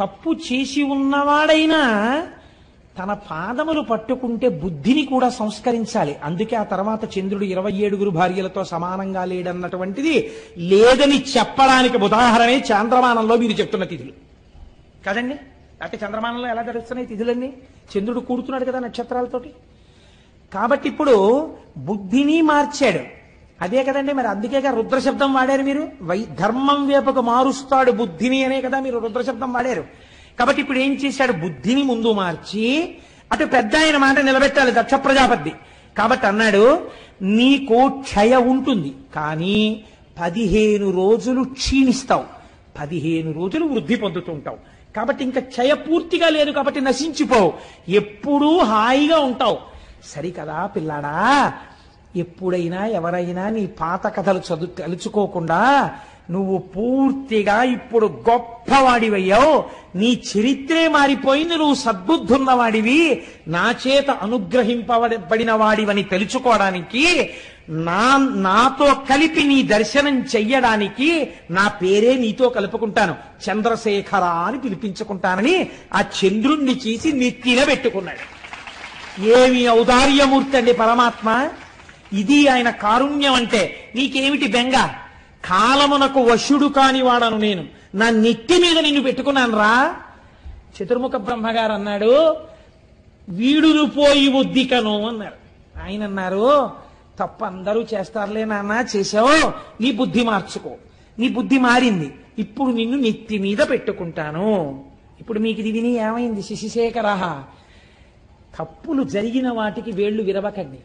తప్పు చేసి ఉన్నవాడైనా తన పాదములు పట్టుకుంటే బుద్ధిని కూడా సంస్కరించాలి. అందుకే ఆ తర్వాత చంద్రుడు 27 భార్యలతో సమానంగా లేడన్నటువంటిది లేదని చెప్పడానికి ఉదాహరణే చాంద్రమానంలో మీరు చెప్తున్న తిథులు కదండి. అంటే చంద్రమానంలో ఎలా జరుగుతున్నాయి తిథులన్నీ? చంద్రుడు కూడుతున్నాడు కదా నక్షత్రాలతోటి. కాబట్టి ఇప్పుడు బుద్ధిని మార్చాడు. అదే కదండి, మరి అందుకేగా రుద్రశబ్దం వాడారు మీరు. ధర్మం వైపుకు మారుస్తాడు బుద్ధిని అనే కదా మీరు రుద్రశబ్దం వాడారు. కాబట్టి ఇప్పుడు ఏం చేశాడు? బుద్ధిని ముందు మార్చి అటు పెద్ద ఆయన మాట నిలబెట్టాలి దక్ష ప్రజాపతి. కాబట్టి అన్నాడు, నీకు క్షయ ఉంటుంది కానీ 15 రోజులు క్షీణిస్తావు, 15 రోజులు వృద్ధి పొందుతుంటావు. కాబట్టి ఇంకా క్షయ పూర్తిగా లేదు కాబట్టి నశించిపోవు, ఎప్పుడూ హాయిగా ఉంటావు. సరికదా పిల్లాడా? ఎప్పుడైనా ఎవరైనా నీ పాత కథలు తలుచుకోకుండా నువ్వు పూర్తిగా ఇప్పుడు గొప్పవాడివయ్యావు, నీ చరిత్రే మారిపోయింది, నువ్వు సద్బుద్ధున్నవాడివి, నా చేత అనుగ్రహింపబడిన వాడివని తెలుసుకోవడానికి, నాతో కలిపి నీ దర్శనం చెయ్యడానికి నా పేరే నీతో కలుపుకుంటాను, చంద్రశేఖర అని పిలిపించుకుంటానని ఆ చంద్రుణ్ణి చేసి నెత్తిన పెట్టుకున్నాడు. ఏమి ఔదార్యమూర్తి అండి పరమాత్మ. ఇది ఆయన కారుణ్యం అంటే. నీకేమిటి బెంగ? కాలమునకు వశుడు కాని వాడను నేను, నా నెత్తి మీద నిన్ను పెట్టుకున్నాను రా. చతుర్ముఖ బ్రహ్మగారు అన్నాడు, వీడును పోయి ఒద్దికను అన్నారు. ఆయన అన్నారు, తప్ప అందరూ చేస్తారులే నాన్న, చేసావు, నీ బుద్ధి మార్చుకో. నీ బుద్ధి మారింది, ఇప్పుడు నిన్ను నెత్తి మీద పెట్టుకుంటాను. ఇప్పుడు మీకు ఇది విని ఏమైంది? శశిశేఖర, తప్పులు జరిగిన వాటికి వేళ్లు విరవకండి.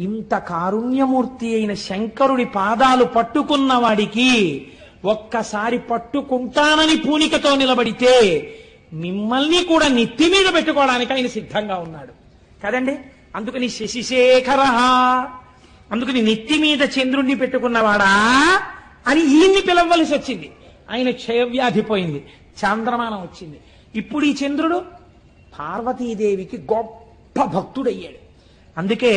ఇంత కారుణ్యమూర్తి అయిన శంకరుడి పాదాలు పట్టుకున్న వాడికి ఒక్కసారి పట్టుకుంటానని పూనికతో నిలబడితే మిమ్మల్ని కూడా నెత్తి మీద పెట్టుకోవడానికి ఆయన సిద్ధంగా ఉన్నాడు కదండి. అందుకని శశిశేఖర, అందుకని నెత్తి మీద చంద్రుణ్ణి పెట్టుకున్నవాడా అని ఈయన్ని పిలవలసి వచ్చింది. ఆయన క్షయవ్యాధి పోయింది, చాంద్రమానం వచ్చింది. ఇప్పుడు ఈ చంద్రుడు పార్వతీదేవికి గొప్ప భక్తుడయ్యాడు. అందుకే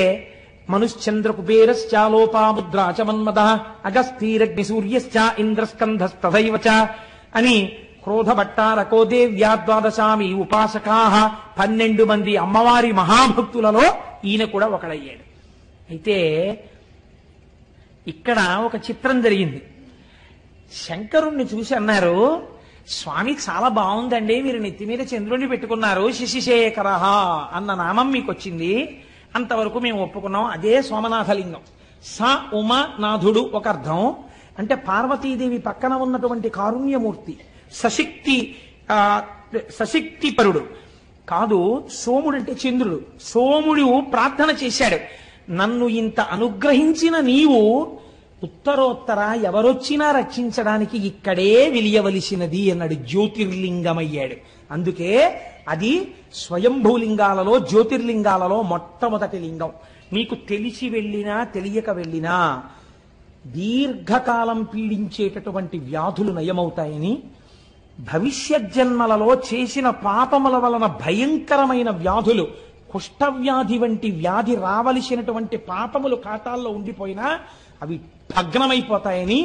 మనుశ్చంద్ర కుబేరశ్చాలోపాముద్రా చ మన్మద అగస్థీరగ్ని సూర్యశ్చ ఇంద్రస్కంధస్తథైవ చ అని క్రోధభట్టారకో దేవ్యా ద్వాదశామి ఉపాసకా 12 మంది అమ్మవారి మహాభక్తులలో ఈయన కూడా ఒకడయ్యాడు. అయితే ఇక్కడ ఒక చిత్రం జరిగింది. శంకరుణ్ణి చూసి అన్నారు, స్వామి చాలా బాగుందండి, మీరు నెత్తి మీద చంద్రుణ్ణి పెట్టుకున్నారు, శశిశేఖర అన్న నామం మీకు వచ్చింది, అంతవరకు మేము ఒప్పుకున్నాం. అదే సోమనాథలింగం. స ఉమానాథుడు ఒక అర్థం. అంటే పార్వతీదేవి పక్కన ఉన్నటువంటి కారుణ్యమూర్తి, సశక్తిపరుడు కాదు. సోముడు అంటే చంద్రుడు. సోముడు ప్రార్థన చేశాడు, నన్ను ఇంత అనుగ్రహించిన నీవు ఉత్తరోత్తర ఎవరొచ్చినా రక్షించడానికి ఇక్కడే వెలియవలసినది అన్నాడు. జ్యోతిర్లింగమయ్యాడు. అందుకే అది స్వయంభూలింగాలలో జ్యోతిర్లింగాలలో మొట్టమొదటి లింగం. మీకు తెలిసి వెళ్ళినా తెలియక వెళ్ళినా దీర్ఘకాలం పీడించేటటువంటి వ్యాధులు నయమవుతాయని, భవిష్యత్ జన్మలలో చేసిన పాపముల వలన భయంకరమైన వ్యాధులు, కుష్ఠవ్యాధి వంటి వ్యాధి రావలసినటువంటి పాపములు ఖాతాల్లో ఉండిపోయినా అవి భగ్నమైపోతాయని,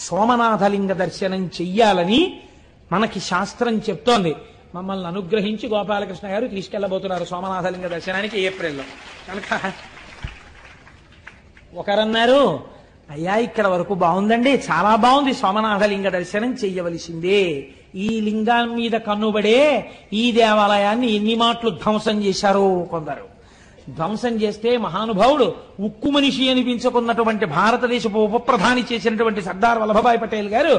సోమనాథలింగ దర్శనం చెయ్యాలని మనకి శాస్త్రం చెప్తోంది. మమ్మల్ని అనుగ్రహించి గోపాలకృష్ణ గారు తీసుకెళ్లబోతున్నారు సోమనాథలింగ దర్శనానికి ఏప్రిల్లో. కనుక ఒకరన్నారు, అయ్యా ఇక్కడ వరకు బాగుందండి, చాలా బాగుంది, సోమనాథలింగ దర్శనం చెయ్యవలసిందే. ఈ లింగం మీద కన్నుబడే ఈ దేవాలయాన్ని ఎన్ని మాటలు ధ్వంసం చేశారో కొందరు. ధ్వంసం చేస్తే మహానుభావుడు ఉక్కు మనిషి అనిపించుకున్నటువంటి భారతదేశపు ఉప ప్రధాని చేసినటువంటి సర్దార్ వల్లభభాయ్ పటేల్ గారు,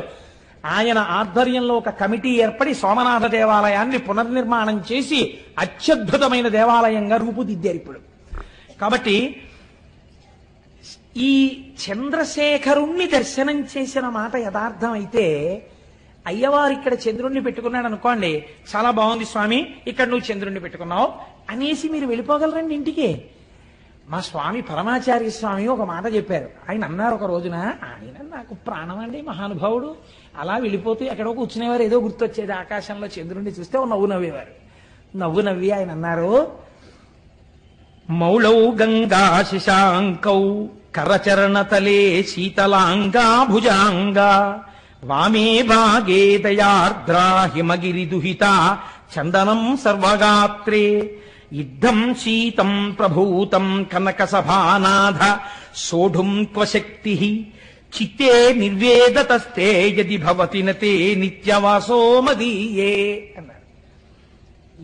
ఆయన ఆధ్వర్యంలో ఒక కమిటీ ఏర్పడి సోమనాథ దేవాలయాన్ని పునర్నిర్మాణం చేసి అత్యద్భుతమైన దేవాలయంగా రూపుదిద్దారు ఇప్పుడు. కాబట్టి ఈ చంద్రశేఖరుణ్ణి దర్శనం చేసిన మాట యథార్థం అయితే, అయ్యవారు ఇక్కడ చంద్రుణ్ణి పెట్టుకున్నాడు అనుకోండి, చాలా బాగుంది స్వామి, ఇక్కడ నువ్వు చంద్రుణ్ణి పెట్టుకున్నావు అనేసి మీరు వెళ్ళిపోగలరండి ఇంటికి. మా స్వామి పరమాచార్య స్వామి ఒక మాట చెప్పారు. ఆయన అన్నారు ఒక రోజున, ఆయన నాకు ప్రాణం అండి మహానుభావుడు, అలా వెళ్ళిపోతూ ఎక్కడో కూర్చునేవారు, ఏదో గుర్తొచ్చేది, ఆకాశంలో చంద్రుణ్ణి చూస్తే ఓ నవ్వు నవ్వేవారు. నవ్వు నవ్వి ఆయన అన్నారు, మౌళౌ గంగా శశాంకౌ కరచరణతలే శీతలాంగా భుజాంగా వామే భాగే దయార్ద్రా హిమగిరి దుహిత చందనం సర్వగాత్రే యుద్ధం శీతం ప్రభూతం కనక సభానాథ సోఢుం క్వశక్తి చిత్తే నిర్వేదతస్తే యది భవతి నతే నిత్యవాసో మదీయే అన్నారు.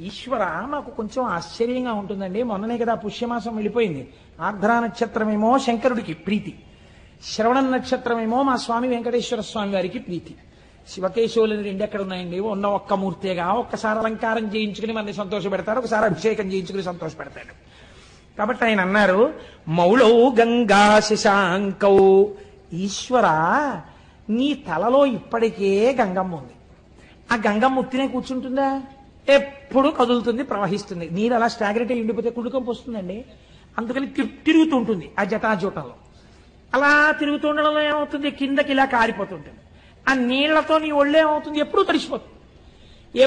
ఈశ్వర, మాకు కొంచెం ఆశ్చర్యంగా ఉంటుందండి. మొన్ననే కదా పుష్యమాసం వెళ్ళిపోయింది. ఆర్ద్రా నక్షత్రమేమో శంకరుడికి ప్రీతి, శ్రవణ నక్షత్రమేమో మా స్వామి వెంకటేశ్వర స్వామి వారికి ప్రీతి. శివకేశవులని రెండు ఎక్కడ ఉన్నాయండి? ఉన్న ఒక్క మూర్తిగా. ఒక్కసారి అలంకారం చేయించుకుని మనల్ని సంతోష పెడతారు, ఒకసారి అభిషేకం చేయించుకుని సంతోష పెడతాడు. కాబట్టి ఆయన అన్నారు, మౌళౌ గంగా శశాంకౌ, ఈశ్వర నీ తలలో ఇప్పటికే గంగమ్మ ఉంది. ఆ గంగమ్మ ఉత్తినే కూర్చుంటుందా? ఎప్పుడు కదులుతుంది, ప్రవహిస్తుంది. నీరు అలా స్టాగ్నెట్ అయి ఉండిపోతే కుళ్ళుకంపు వస్తుందండి. అందుకని తిరుగుతూ ఉంటుంది ఆ జటాజూటంలో. అలా తిరుగుతూ ఉండడంలో ఏమవుతుంది, కిందకి ఇలా కారిపోతుంటుంది. ఆ నీళ్లతో నీ ఒళ్ళేమవుతుంది, ఎప్పుడు తడిసిపోతుంది.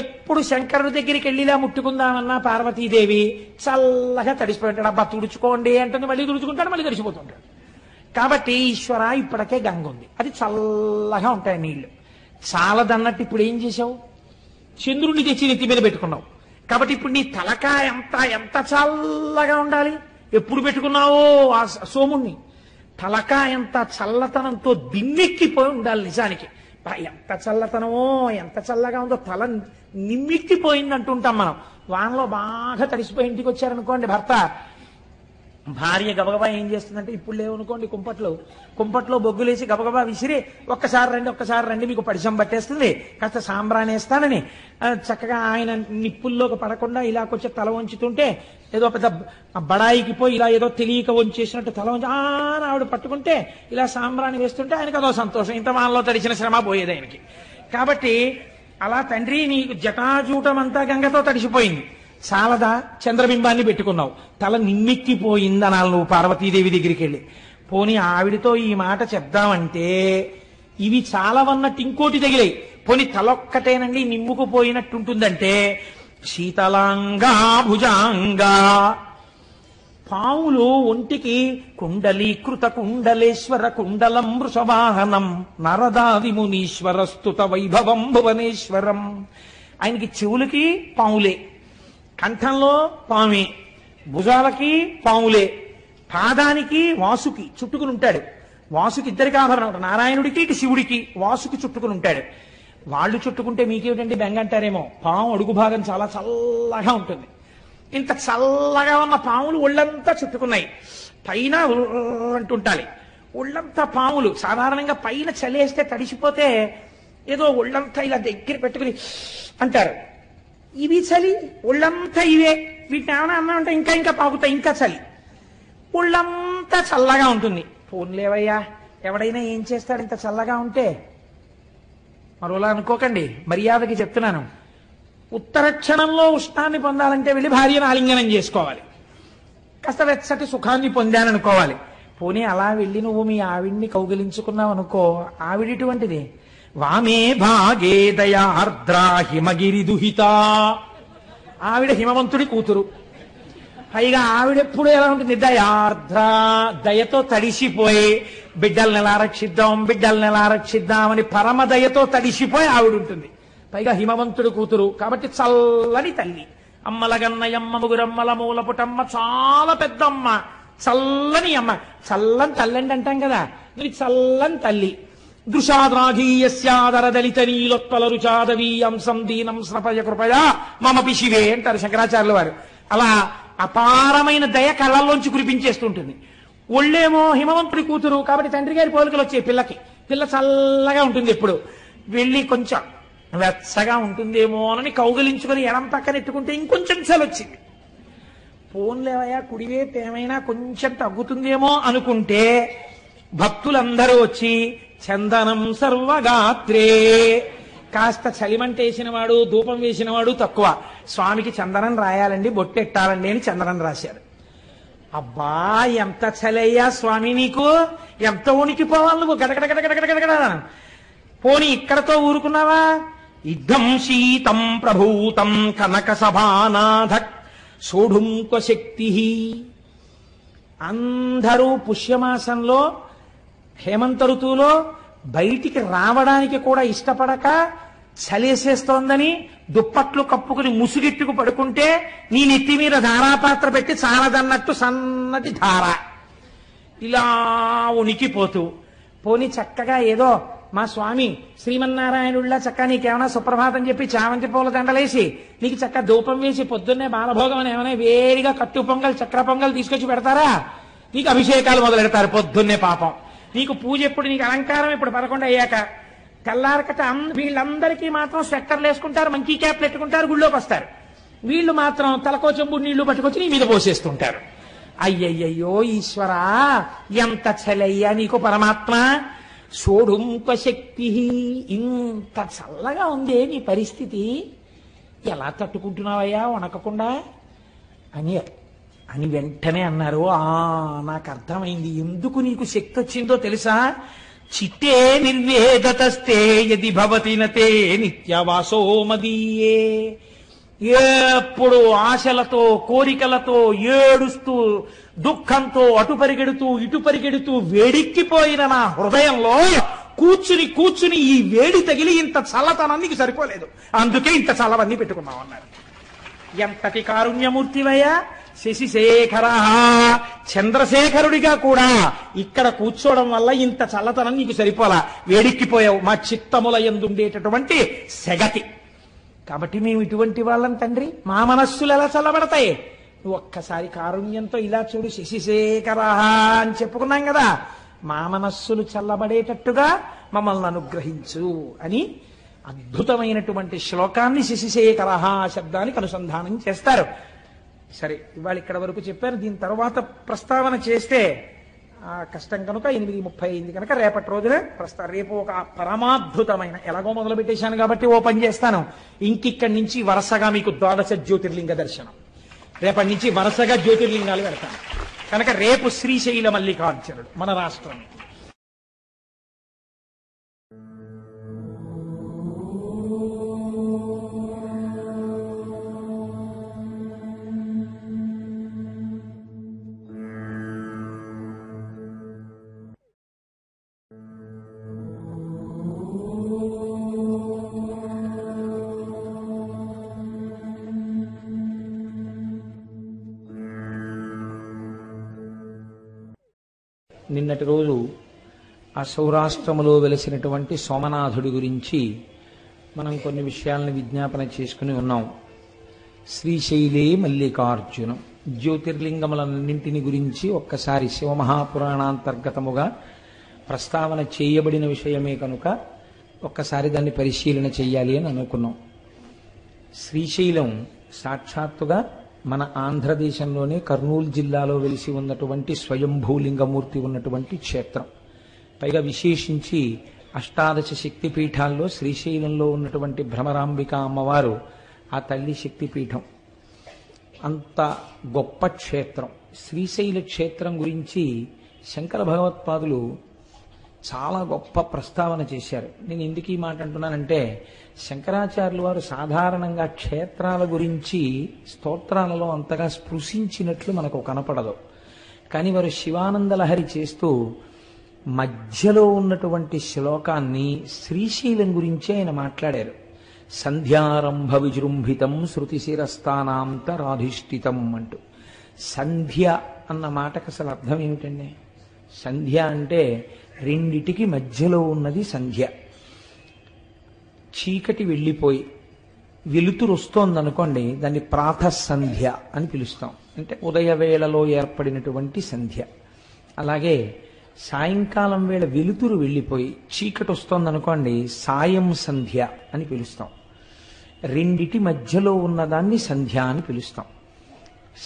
ఎప్పుడు శంకరుడి దగ్గరికి వెళ్ళి ఇలా ముట్టుకుందామన్నా పార్వతీదేవి చల్లగా తడిసిపోయి ఉంటాడు. అబ్బా తుడుచుకోండి అంటే మళ్ళీ తుడుచుకుంటాడు, మళ్ళీ తడిసిపోతుంటాడు. కాబట్టి ఈశ్వర ఇప్పటికే గంగ ఉంది, అది చల్లగా ఉంటాయి నీళ్లు. చాలదన్నట్టు ఇప్పుడు ఏం చేశావు? చంద్రుడిని తెచ్చి నెత్తి మీద పెట్టుకున్నావు. కాబట్టి ఇప్పుడు నీ తలకాయ ఎంత చల్లగా ఉండాలి. ఎప్పుడు పెట్టుకున్నావో ఆ సోముణ్ణి. తలకాయ ఎంత చల్లతనంతో దిమ్మెక్కిపోయి ఉండాలి. నిజానికి ఎంత చల్లతనమో, ఎంత చల్లగా ఉందో, తల నిమ్మెక్కిపోయింది అంటుంటాం మనం. వానలో బాగా తడిసిపోయి ఇంటికి వచ్చారనుకోండి భర్త, భార్య గబగబా ఏం చేస్తుందంటే, ఇప్పుడు లేవనుకోండి కుంపట్లో బొగ్గులేసి గబగబా విసిరి ఒక్కసారి రండి మీకు పడిశం పట్టేస్తుంది, కాస్త సాంబ్రాణి వేస్తానని చక్కగా ఆయన నిప్పుల్లోకి పడకుండా ఇలా కొంచెం తల వంచుతుంటే ఏదో పెద్ద బడాయికి పోయి ఇలా ఏదో తెలియక వంచేసినట్టు తల వంచి ఆవిడ పట్టుకుంటే ఇలా సాంబ్రాణి వేస్తుంటే ఆయనకు అదో సంతోషం. ఇంత వానలో తడిచిన శ్రమ పోయేది ఆయనకి. కాబట్టి అలా తండ్రి నీకు జటాజూటం అంతా గంగతో తడిసిపోయింది, చాలదా చంద్రబింబాన్ని పెట్టుకున్నావు, తల నిమ్మెక్కిపోయింది అనాలి నువ్వు పార్వతీదేవి దగ్గరికి వెళ్ళి. పోనీ ఆవిడితో ఈ మాట చెప్దామంటే ఇవి చాలవన్నట్టు ఇంకోటి తగిలాయి. పోనీ తలొక్కటేనండి నిమ్ముకుపోయినట్టుంటుందంటే శీతలాంగా భుజాంగా, పావులు ఒంటికి కుండలీకృత కుండలేశ్వర కుండలం వృషవాహనం నరదాది మునీశ్వర స్తుత వైభవం భువనేశ్వరం. ఆయనకి చెవులకి పావులే, కంఠంలో పామే, భుజాలకి పాములే, పాదానికి వాసుకి చుట్టుకుని ఉంటాడు. వాసుకి ఇద్దరికి ఆభరణం, నారాయణుడికి ఇటు శివుడికి వాసుకి చుట్టుకుని ఉంటాడు. వాళ్ళు చుట్టుకుంటే మీకేమిటండి బెంగ అంటారేమో. పాము అడుగు భాగం చాలా చల్లగా ఉంటుంది. ఇంత చల్లగా ఉన్న పాములు ఒళ్ళంతా చుట్టుకున్నాయి. పైన అంటుంటాలి ఒళ్ళంతా పాములు. సాధారణంగా పైన చలేస్తే తడిసిపోతే ఏదో ఒళ్ళంతా ఇలా దగ్గర పెట్టుకుని అంటారు. ఇవి చలి, ఒళ్ళంతా ఇవే. వీటిని ఏమైనా అన్నా ఉంటే ఇంకా పాకుతాయి, ఇంకా చలి. ఒళ్ళంతా చల్లగా ఉంటుంది. పోన్లేవయ్యా, ఎవడైనా ఏం చేస్తాడు ఇంత చల్లగా ఉంటే? మరోలా అనుకోకండి, మర్యాదకి చెప్తున్నాను. ఉత్తర క్షణంలో ఉష్ణాన్ని పొందాలంటే వెళ్ళి భార్యను ఆలింగనం చేసుకోవాలి, కాస్త వెచ్చటి సుఖాన్ని పొందాననుకోవాలి. పోనీ అలా వెళ్ళి నువ్వు మీ ఆవిడ్ని కౌగిలించుకున్నావు అనుకో, ఆవిడిటువంటిది. వామే భాగే దయార్ద్రా హిమగిరి దుహిత, ఆవిడ హిమవంతుడి కూతురు. పైగా ఆవిడెప్పుడు ఎలా ఉంటుంది? దయార్ద్ర, దయతో తడిసిపోయి బిడ్డల్ని ఎలా రక్షిద్దాం అని పరమ దయతో తడిసిపోయి ఆవిడ ఉంటుంది. పైగా హిమవంతుడి కూతురు కాబట్టి చల్లని తల్లి. అమ్మలగన్నయమ్మ ముగురమ్మల మూలపుటమ్మ, చాలా పెద్దమ్మ, చల్లని అమ్మ. చల్లని తల్లండి అంటాం కదా, ఇది చల్లని తల్లి. దృశాద్రాఘీయస్యాదర దళిత నీలోత్పల రుచాదవీయంసం దీనం స్నపయ కృపయా మమ పిశివే అంటారు శంకరాచార్యుల వారు. అలా అపారమైన దయ కళ్ళల్లోంచి కురిపించేస్తుంటుంది. ఒళ్ళేమో హిమవంతుడి కూతురు కాబట్టి తండ్రి గారి పోలికలు వచ్చాయి పిల్లకి. పిల్ల చల్లగా ఉంటుంది, ఎప్పుడు వెళ్ళి కొంచెం వెచ్చగా ఉంటుందేమో అని కౌగిలించుకొని ఎడం పక్కన ఎట్టుకుంటే ఇంకొంచెం చలొచ్చింది. పోన్లేవయ్యా, కుడివైపు ఏమైనా కొంచెం తగ్గుతుందేమో అనుకుంటే భక్తులందరూ వచ్చి చందనం సర్వగాత్రే, కాస్త చలిమంటేసిన వాడు ధూపం వేసిన వాడు తక్కువ, స్వామికి చందనం రాయాలండి బొట్టెట్టాలండి అని చందనం రాశారు. అబ్బా ఎంత చలయ్యా స్వామి, నీకు ఎంత ఉనికిపోవాలి నువ్వు, గడగడగడగడగడగడ. పోనీ ఇక్కడతో ఊరుకున్నావా? ఇద్దం శీతం ప్రభూతం కనక సభానాథ సోఢుంక శక్తి. అందరూ పుష్యమాసంలో హేమంత ఋతువులో బయటికి రావడానికి కూడా ఇష్టపడక చలేసేస్తోందని దుప్పట్లు కప్పుకుని ముసుగెట్టుకు పడుకుంటే నీ నెత్తి మీద ధారాపాత్ర పెట్టి చాలదన్నట్టు సన్నటి ధార ఇలా ఉనికిపోతూ. పోని చక్కగా ఏదో మా స్వామి శ్రీమన్నారాయణుళ్ళ చక్క నీకేమైనా సుప్రభాతం చెప్పి చామంతి పూల దండలేసి నీకు చక్క ధూపం వేసి పొద్దున్నే బాలభోగం అని ఏమైనా వేడిగా కట్టు పొంగల్ చక్ర పొంగల్ తీసుకొచ్చి పెడతారా? నీకు అభిషేకాలు మొదలెడతారు పొద్దున్నే. పాపం నీకు పూజ ఎప్పుడు, నీకు అలంకారం ఇప్పుడు 11 అయ్యాక. తెల్లారకట వీళ్ళందరికీ మాత్రం స్వెట్టర్లు వేసుకుంటారు, మంకీ క్యాప్లు పెట్టుకుంటారు, గుళ్ళోకి వస్తారు. వీళ్ళు మాత్రం తలకో చెంబు నీళ్లు పట్టుకొచ్చి నీ మీద పోసేస్తుంటారు. అయ్యయ్యో ఈశ్వరా, ఎంత చలయ్యా నీకు పరమాత్మ. సోఢుంక శక్తి, ఇంత చల్లగా ఉందే నీ పరిస్థితి, ఎలా తట్టుకుంటున్నావయ్యా వణకకుండా అని వెంటనే అన్నారు. నాకు అర్థమైంది ఎందుకు నీకు శక్తి వచ్చిందో తెలుసా? చిత్తే నిర్వేదతస్తే యది భవతి నతే నిత్యవాసో మదీయే. ఎప్పుడు ఆశలతో కోరికలతో ఏడుస్తూ దుఃఖంతో అటు పరిగెడుతూ ఇటు పరిగెడుతూ వేడెక్కిపోయిన నా హృదయంలో కూర్చుని ఈ వేడి తగిలి ఇంత చల్లతనానికి సరిపోలేదు, అందుకే ఇంత చల్లవన్నీ పెట్టుకున్నావు అన్నారు. ఎంతటి కారుణ్యమూర్తివయ్యా! శశిశేఖర, చంద్రశేఖరుడిగా కూడా ఇక్కడ కూర్చోవడం వల్ల ఇంత చల్లతనం నీకు సరిపోలా, వేడెక్కిపోయావు మా చిత్తముల యందుండేటటువంటి సెగతి. కాబట్టి మేము ఇటువంటి వాళ్ళం తండ్రి, మా మనస్సులు ఎలా చల్లబడతాయి? నువ్వు ఒక్కసారి కారుణ్యంతో ఇలా చూడు, శశిశేఖర అని చెప్పుకున్నాం కదా, మా మనస్సులు చల్లబడేటట్టుగా మమ్మల్ని అనుగ్రహించు అని అద్భుతమైనటువంటి శ్లోకాన్ని శశిశేఖర శబ్దానికి అనుసంధానం చేస్తారు. సరే, ఇవాళ ఇక్కడ వరకు చెప్పారు. దీని తర్వాత ప్రస్తావన చేస్తే కష్టం కనుక 8:30 అయింది కనుక రేపటి రోజున రేపు ఒక పరమాద్భుతమైన, ఎలాగో మొదలు పెట్టేశాను కాబట్టి ఓ పని చేస్తాను, ఇంకిక్కడి నుంచి వరుసగా మీకు 12 జ్యోతిర్లింగ దర్శనం, రేపటి నుంచి వరుసగా జ్యోతిర్లింగాలు పెడతాను కనుక రేపు శ్రీశైల మల్లికార్జునుడు మన రాష్ట్రం. నిన్నటి రోజు ఆ సౌరాష్ట్రములో వెలిసినటువంటి సోమనాథుడి గురించి మనం కొన్ని విషయాలను విజ్ఞాపన చేసుకుని ఉన్నాం. శ్రీశైలే మల్లికార్జునం, జ్యోతిర్లింగములన్నింటిని గురించి ఒక్కసారి శివమహాపురాణాంతర్గతముగా ప్రస్తావన చేయబడిన విషయమే కనుక ఒక్కసారి దాన్ని పరిశీలన చెయ్యాలి అని అనుకున్నాం. శ్రీశైలం సాక్షాత్తుగా మన ఆంధ్రదేశంలోనే కర్నూలు జిల్లాలో వెలిసి ఉన్నటువంటి స్వయంభూలింగమూర్తి ఉన్నటువంటి క్షేత్రం. పైగా విశేషించి అష్టాదశ శక్తిపీఠాల్లో శ్రీశైలంలో ఉన్నటువంటి భ్రమరాంబిక అమ్మవారు ఆ తల్లి శక్తిపీఠం. అంత గొప్ప క్షేత్రం. శ్రీశైల క్షేత్రం గురించి శంకర భగవత్పాదులు చాలా గొప్ప ప్రస్తావన చేశారు. నేను ఎందుకు ఈ మాట అంటున్నానంటే, శంకరాచార్యులు వారు సాధారణంగా క్షేత్రాల గురించి స్తోత్రాలలో అంతగా స్పృశించినట్లు మనకు కనపడదు. కానీ వారు శివానందలహరి చేస్తూ మధ్యలో ఉన్నటువంటి శ్లోకాన్ని శ్రీశైలం గురించి ఆయన మాట్లాడారు. సంధ్యారంభ విజృంభితం శృతిశిరస్థానాంతరాధిష్ఠితం అంటూ. సంధ్య అన్న మాటకు అసలు అర్థం ఏమిటండి? సంధ్య అంటే రెండిటికి మధ్యలో ఉన్నది సంధ్య. చీకటి వెళ్ళిపోయి వెలుతురు వస్తోందనుకోండి, దాన్ని ప్రాతఃసంధ్య అని పిలుస్తాం. అంటే ఉదయవేళలో ఏర్పడినటువంటి సంధ్య. అలాగే సాయంకాలం వేళ వెలుతురు వెళ్ళిపోయి చీకటి వస్తోందనుకోండి, సాయం సంధ్య అని పిలుస్తాం. రెండిటి మధ్యలో ఉన్నదాన్ని సంధ్య అని పిలుస్తాం.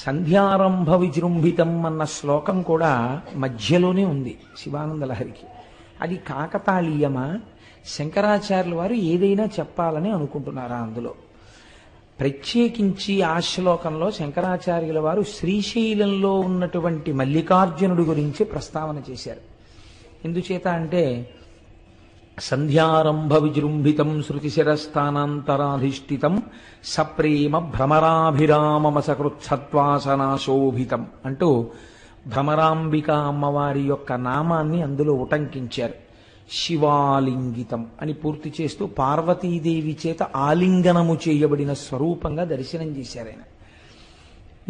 సంధ్యారంభ విజృంభితం అన్న శ్లోకం కూడా మధ్యలోనే ఉంది శివానందలహరికి. అది కాకతాళీయమా, శంకరాచార్యుల వారు ఏదైనా చెప్పాలని అనుకుంటున్నారా అందులో? ప్రత్యేకించి ఆ శ్లోకంలో శంకరాచార్యుల వారు శ్రీశైలంలో ఉన్నటువంటి మల్లికార్జునుడి గురించి ప్రస్తావన చేశారు. ఎందుచేత అంటే, సంధ్యారంభ విజృంభితం శృతిశిరస్థానాంతరాధిష్ఠితం సప్రేమ భ్రమరాభిరామమసకృత్సత్వాసనాశోభితం అంటూ భ్రమరాంబిక అమ్మవారి యొక్క నామాన్ని అందులో ఉటంకించారు. శివాలింగితం అని పూర్తి చేస్తూ పార్వతీదేవి చేత ఆలింగనము చేయబడిన స్వరూపంగా దర్శనం చేశారు ఆయన.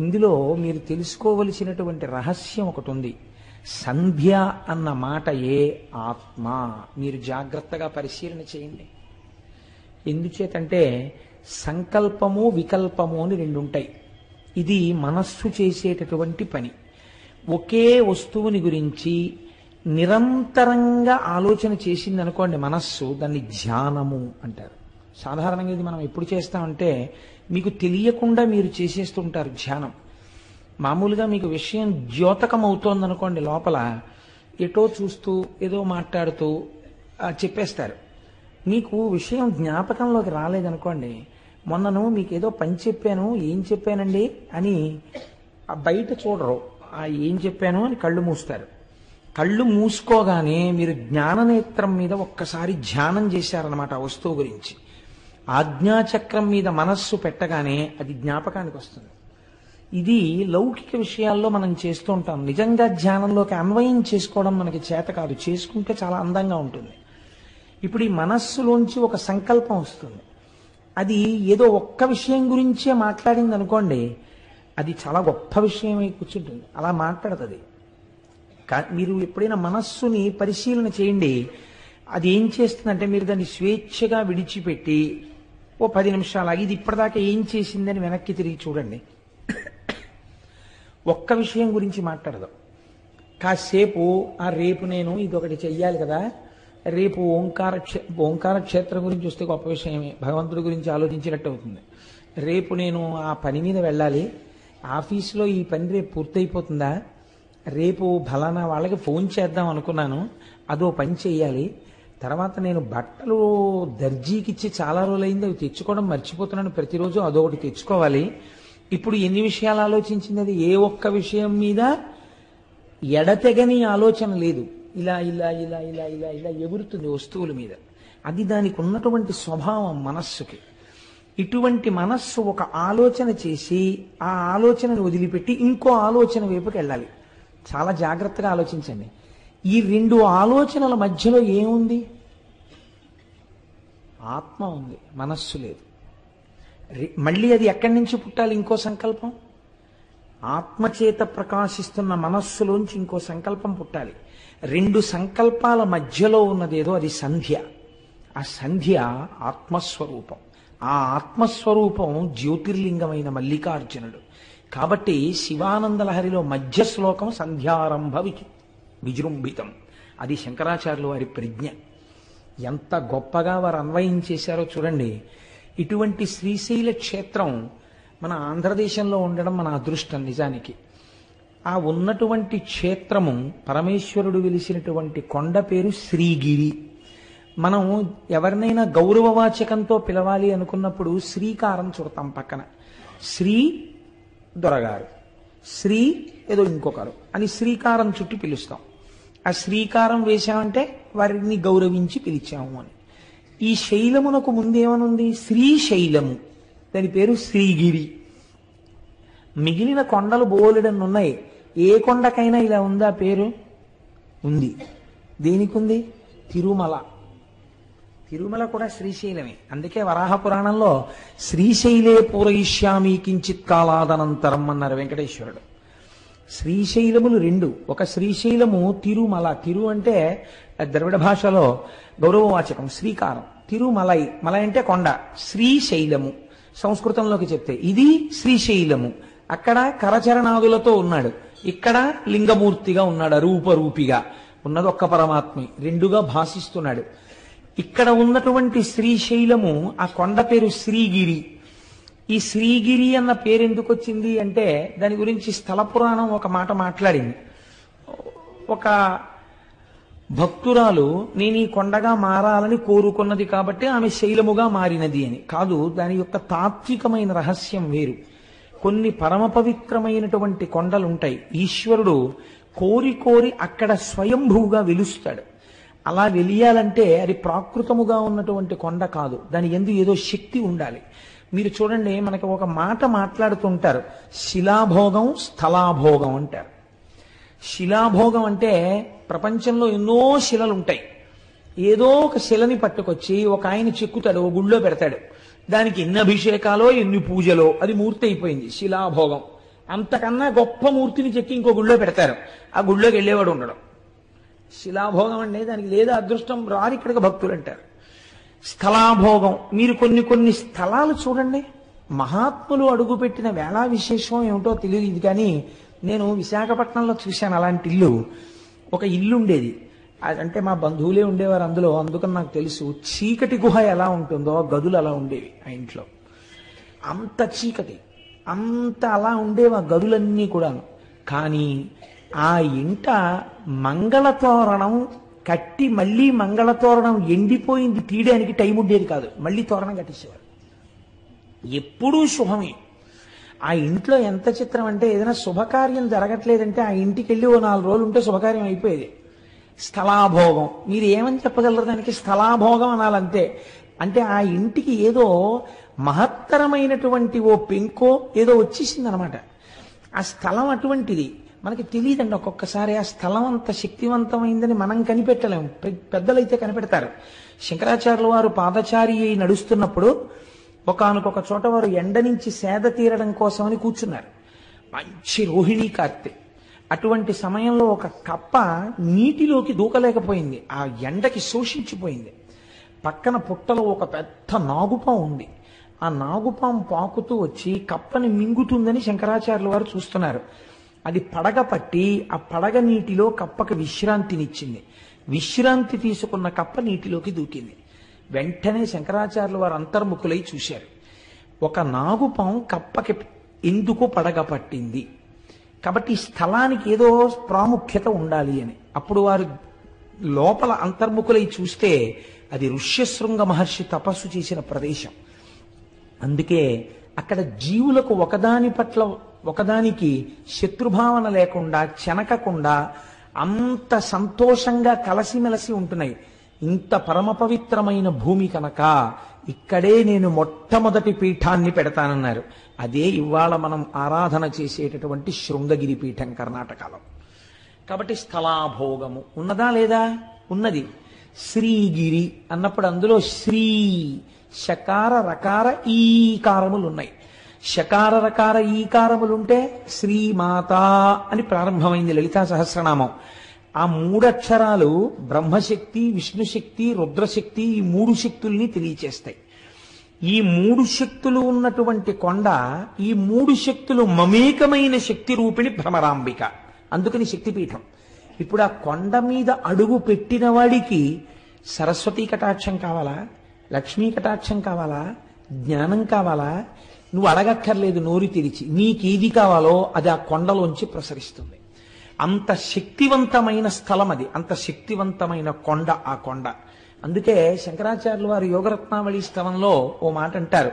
ఇందులో మీరు తెలుసుకోవలసినటువంటి రహస్యం ఒకటి ఉంది. సంధ్య అన్న మాట ఏ ఆత్మ, మీరు జాగ్రత్తగా పరిశీలన చేయండి. ఎందుచేతంటే సంకల్పము వికల్పము అని రెండు ఉంటాయి. ఇది మనస్సు చేసేటటువంటి పని. ఒకే వస్తువుని గురించి నిరంతరంగా ఆలోచన చేసింది అనుకోండి మనస్సు, దాన్ని ధ్యానము అంటారు. సాధారణంగా ఇది మనం ఎప్పుడు చేస్తామంటే, మీకు తెలియకుండా మీరు చేసేస్తుంటారు ధ్యానం. మామూలుగా మీకు విషయం ద్యోతకం అవుతోందనుకోండి, లోపల ఎటో చూస్తూ ఏదో మాట్లాడుతూ చెప్పేస్తారు. మీకు విషయం జ్ఞాపకంలోకి రాలేదనుకోండి, మొన్నను మీకు ఏదో పని చెప్పాను, ఏం చెప్పానండి అని బయట చూడరు, ఏం చెప్పాను అని కళ్ళు మూస్తారు. కళ్ళు మూసుకోగానే మీరు జ్ఞాననేత్రం మీద ఒక్కసారి ధ్యానం చేశారనమాట ఆ వస్తువు గురించి. ఆజ్ఞాచక్రం మీద మనస్సు పెట్టగానే అది జ్ఞాపకానికి వస్తుంది. ఇది లౌకిక విషయాల్లో మనం చేస్తూ ఉంటాం. నిజంగా ధ్యానంలోకి అన్వయం చేసుకోవడం మనకి చేత కాదు, చేసుకుంటే చాలా అందంగా ఉంటుంది. ఇప్పుడు ఈ మనస్సులోంచి ఒక సంకల్పం వస్తుంది. అది ఏదో ఒక్క విషయం గురించే మాట్లాడింది అనుకోండి, అది చాలా గొప్ప విషయమై కూర్చుంటుంది. అలా మాట్లాడుతుంది. మీరు ఎప్పుడైనా మనస్సుని పరిశీలన చేయండి. అది ఏం చేస్తుందంటే మీరు దాన్ని స్వేచ్ఛగా విడిచిపెట్టి ఓ 10 నిమిషాలు ఇది ఇప్పటిదాకా ఏం చేసిందని వెనక్కి తిరిగి చూడండి. ఒక్క విషయం గురించి మాట్లాడదు. కాసేపు రేపు నేను ఇదొకటి చెయ్యాలి కదా, రేపు ఓంకార క్షేత్రం గురించి వస్తే గొప్ప విషయమే, భగవంతుడి గురించి ఆలోచించినట్టు అవుతుంది. రేపు నేను ఆ పని మీద వెళ్ళాలి, ఆఫీసులో ఈ పని రేపు పూర్తయిపోతుందా, రేపు ఫలానా వాళ్ళకి ఫోన్ చేద్దాం అనుకున్నాను, అదో పని చేయాలి, తర్వాత నేను బట్టలు దర్జీకిచ్చి చాలా రోజులైంది అవి తెచ్చుకోవడం మర్చిపోతున్నాను, ప్రతిరోజు అదొకటి తెచ్చుకోవాలి. ఇప్పుడు ఎన్ని విషయాలు ఆలోచించింది, అది ఏ ఒక్క విషయం మీద ఎడతెగని ఆలోచన లేదు. ఇలా ఇలా ఇలా ఇలా ఇలా ఇలా ఎగురుతుంది వస్తువుల మీద. అది దానికి ఉన్నటువంటి స్వభావం మనస్సుకి. ఇటువంటి మనస్సు ఒక ఆలోచన చేసి ఆ ఆలోచనను వదిలిపెట్టి ఇంకో ఆలోచన వైపుకి వెళ్ళాలి. చాలా జాగ్రత్తగా ఆలోచించండి. ఈ రెండు ఆలోచనల మధ్యలో ఏముంది? ఆత్మ ఉంది, మనస్సు లేదు. మళ్ళీ అది ఎక్కడి నుంచి పుట్టాలి? ఇంకో సంకల్పం. ఆత్మచేత ప్రకాశిస్తున్న మనస్సులోంచి ఇంకో సంకల్పం పుట్టాలి. రెండు సంకల్పాల మధ్యలో ఉన్నదేదో అది సంధ్య. ఆ సంధ్య ఆత్మస్వరూపం. ఆ ఆత్మస్వరూపం జ్యోతిర్లింగమైన మల్లికార్జునుడు. కాబట్టి శివానందలహరిలో మధ్య శ్లోకం సంధ్యారంభ విజృంభితం. అది శంకరాచార్యులు వారి ప్రజ్ఞ. ఎంత గొప్పగా వారు అన్వయం చేశారో చూడండి. ఇటువంటి శ్రీశైల క్షేత్రం మన ఆంధ్రదేశంలో ఉండడం మన అదృష్టం నిజానికి. ఆ ఉన్నటువంటి క్షేత్రము పరమేశ్వరుడు వెలిసినటువంటి కొండ పేరు శ్రీగిరి. మనం ఎవరినైనా గౌరవవాచకంతో పిలవాలి అనుకున్నప్పుడు శ్రీకారం చుడతాం పక్కన. శ్రీ దొరగారు, శ్రీ ఏదో ఇంకొకరు అని శ్రీకారం చుట్టి పిలుస్తాం. ఆ శ్రీకారం వేశామంటే వారిని గౌరవించి పిలిచాము అని. ఈ శైలమునకు ముందేమనుంది? శ్రీశైలము. దాని పేరు శ్రీగిరి. మిగిలిన కొండలు బోలెడన్ని ఉన్నాయి. ఏ కొండకైనా ఇలా ఉందా పేరు? ఉంది. దేనికి ఉంది? తిరుమల. తిరుమల కూడా శ్రీశైలమే. అందుకే వరాహ పురాణంలో శ్రీశైలే పూరయిష్యామి కించిత్ కాలాదనంతరం అన్నారు వెంకటేశ్వరుడు. శ్రీశైలములు రెండు. ఒక శ్రీశైలము తిరుమల. తిరు అంటే ద్రవిడ భాషలో గౌరవవాచకం, శ్రీకారం. తిరుమలై, మలై అంటే కొండ. శ్రీశైలము సంస్కృతంలోకి చెప్తే ఇది శ్రీశైలము. అక్కడ కరచరణాదులతో ఉన్నాడు, ఇక్కడ లింగమూర్తిగా ఉన్నాడు, రూపరూపిగా ఉన్నది ఒక్క పరమాత్మే, రెండుగా భాషిస్తున్నాడు. ఇక్కడ ఉన్నటువంటి శ్రీశైలము, ఆ కొండ పేరు శ్రీగిరి. ఈ శ్రీగిరి అన్న పేరు ఎందుకు వచ్చింది అంటే దాని గురించి స్థల పురాణం ఒక మాట మాట్లాడింది. ఒక భక్తురాలు నేను ఈ కొండగా మారాలని కోరుకున్నది కాబట్టి ఆమె శైలముగా మారినది అని కాదు. దాని యొక్క తాత్వికమైన రహస్యం వేరు. కొన్ని పరమ పవిత్రమైనటువంటి కొండలుంటాయి. ఈశ్వరుడు కోరి కోరి అక్కడ స్వయంభూగా వెలుస్తాడు. అలా వెలియాలంటే అది ప్రాకృతముగా ఉన్నటువంటి కొండ కాదు, దాని యందు ఏదో శక్తి ఉండాలి. మీరు చూడండి, మనకి ఒక మాట మాట్లాడుతుంటారు, శిలాభోగం స్థలాభోగం అంటారు. శిలాభోగం అంటే ప్రపంచంలో ఎన్నో శిలలు ఉంటాయి. ఏదో ఒక శిలని పట్టుకొచ్చి ఒక ఆయన చెక్కుతాడు, ఓ గుళ్ళో పెడతాడు. దానికి ఎన్ని అభిషేకాలో ఎన్ని పూజలో అది మూర్తి అయిపోయింది, శిలాభోగం. అంతకన్నా గొప్ప మూర్తిని చెక్కి ఇంకో గుళ్ళో పెడతారు, ఆ గుళ్ళోకి వెళ్ళేవాడు ఉండడం. శిలాభోగం అంటే దానికి లేదా అదృష్టం రాని ఇక్కడికి భక్తులు అంటారు. స్థలాభోగం, మీరు కొన్ని కొన్ని స్థలాలు చూడండి, మహాత్ములు అడుగుపెట్టిన వేళా విశేషం ఏమిటో తెలియదు కానీ నేను విశాఖపట్నంలో చూశాను అలాంటి ఇల్లు. ఒక ఇల్లు ఉండేది, అంటే మా బంధువులే ఉండేవారు అందులో, అందుకని నాకు తెలుసు. చీకటి గుహ ఎలా ఉంటుందో గదులు అలా ఉండేవి ఆ ఇంట్లో. అంత చీకటి, అంత అలా ఉండేవి ఆ గదులన్నీ కూడాను. కానీ ఆ ఇంట మంగళతోరణం కట్టి మళ్ళీ మంగళతోరణం ఎండిపోయింది తీయడానికి టైం ఉండేది కాదు, మళ్ళీ తోరణం కట్టేసేవారు. ఎప్పుడూ శుభమే. ఆ ఇంట్లో ఎంత చిత్రం అంటే ఏదైనా శుభకార్యం జరగట్లేదంటే ఆ ఇంటికి వెళ్ళి ఓ 4 రోజులు ఉంటే శుభకార్యం అయిపోయేది. స్థలాభోగం, మీరు ఏమని చెప్పగలరు దానికి? స్థలాభోగం అనాలంతే. అంటే ఆ ఇంటికి ఏదో మహత్తరమైనటువంటి ఓ పెంకో ఏదో వచ్చేసింది అనమాట. ఆ స్థలం అటువంటిది. మనకి తెలియదండి ఒక్కొక్కసారి ఆ స్థలం అంత శక్తివంతమైందని మనం కనిపెట్టలేము, పెద్దలైతే కనిపెడతారు. శంకరాచార్యుల వారు పాదచారి అయి నడుస్తున్నప్పుడు ఒకానొక చోట వారు ఎండ నుంచి సేద తీరడం కోసమని కూర్చున్నారు. మంచి రోహిణీ కార్తె. అటువంటి సమయంలో ఒక కప్ప నీటిలోకి దూకలేకపోయింది, ఆ ఎండకి శోషించిపోయింది. పక్కన పుట్టలో ఒక పెద్ద నాగుపాం ఉంది. ఆ నాగుపాం పాకుతూ వచ్చి కప్పని మింగుతుందని శంకరాచార్యుల వారు చూస్తున్నారు. అది పడగ పట్టి ఆ పడగ నీటిలో కప్పకి విశ్రాంతినిచ్చింది. విశ్రాంతి తీసుకున్న కప్ప నీటిలోకి దూకింది. వెంటనే శంకరాచార్యుల వారు అంతర్ముఖులై చూశారు. ఒక నాగుపాం కప్పకి ఎందుకు పడగ పట్టింది, కాబట్టి ఈ స్థలానికి ఏదో ప్రాముఖ్యత ఉండాలి అని. అప్పుడు వారు లోపల అంతర్ముఖులై చూస్తే అది ఋష్యశృంగ మహర్షి తపస్సు చేసిన ప్రదేశం. అందుకే అక్కడ జీవులకు ఒకదాని పట్ల ఒకదానికి శత్రుభావన లేకుండా చెనకకుండా అంత సంతోషంగా కలసిమెలసి ఉంటున్నాయి. ఇంత పరమ పవిత్రమైన భూమి కనుక ఇక్కడే నేను మొట్టమొదటి పీఠాన్ని పెడతానన్నారు. అదే ఇవాళ మనం ఆరాధన చేసేటటువంటి శృంగగిరి పీఠం కర్ణాటకలో. కాబట్టి స్థలాభోగము ఉన్నదా లేదా? ఉన్నది. శ్రీగిరి అన్నప్పుడు అందులో శ్రీ శకార రకార ఈకారములు ఉన్నాయి. శకార రకార ఈకారములుంటే శ్రీమాత అని ప్రారంభమైంది లలితా సహస్రనామం. ఆ మూడక్షరాలు బ్రహ్మశక్తి, విష్ణుశక్తి, రుద్రశక్తి, ఈ మూడు శక్తుల్ని తెలియచేస్తాయి. ఈ మూడు శక్తులు ఉన్నటువంటి కొండ, ఈ మూడు శక్తులు మమేకమైన శక్తి రూపిణి భ్రమరాంబిక, అందుకని శక్తిపీఠం. ఇప్పుడు ఆ కొండ మీద అడుగు పెట్టిన వాడికి సరస్వతీ కటాక్షం కావాలా, లక్ష్మీ కటాక్షం కావాలా, జ్ఞానం కావాలా? నువ్వు అడగక్కర్లేదు, నోరు తెరిచి నీకేది కావాలో అది ఆ కొండలోంచి ప్రసరిస్తుంది. అంత శక్తివంతమైన స్థలం అది, అంత శక్తివంతమైన కొండ ఆ కొండ. అందుకే శంకరాచార్యులు వారు యోగరత్నావళి స్తవంలో ఓ మాట అంటారు,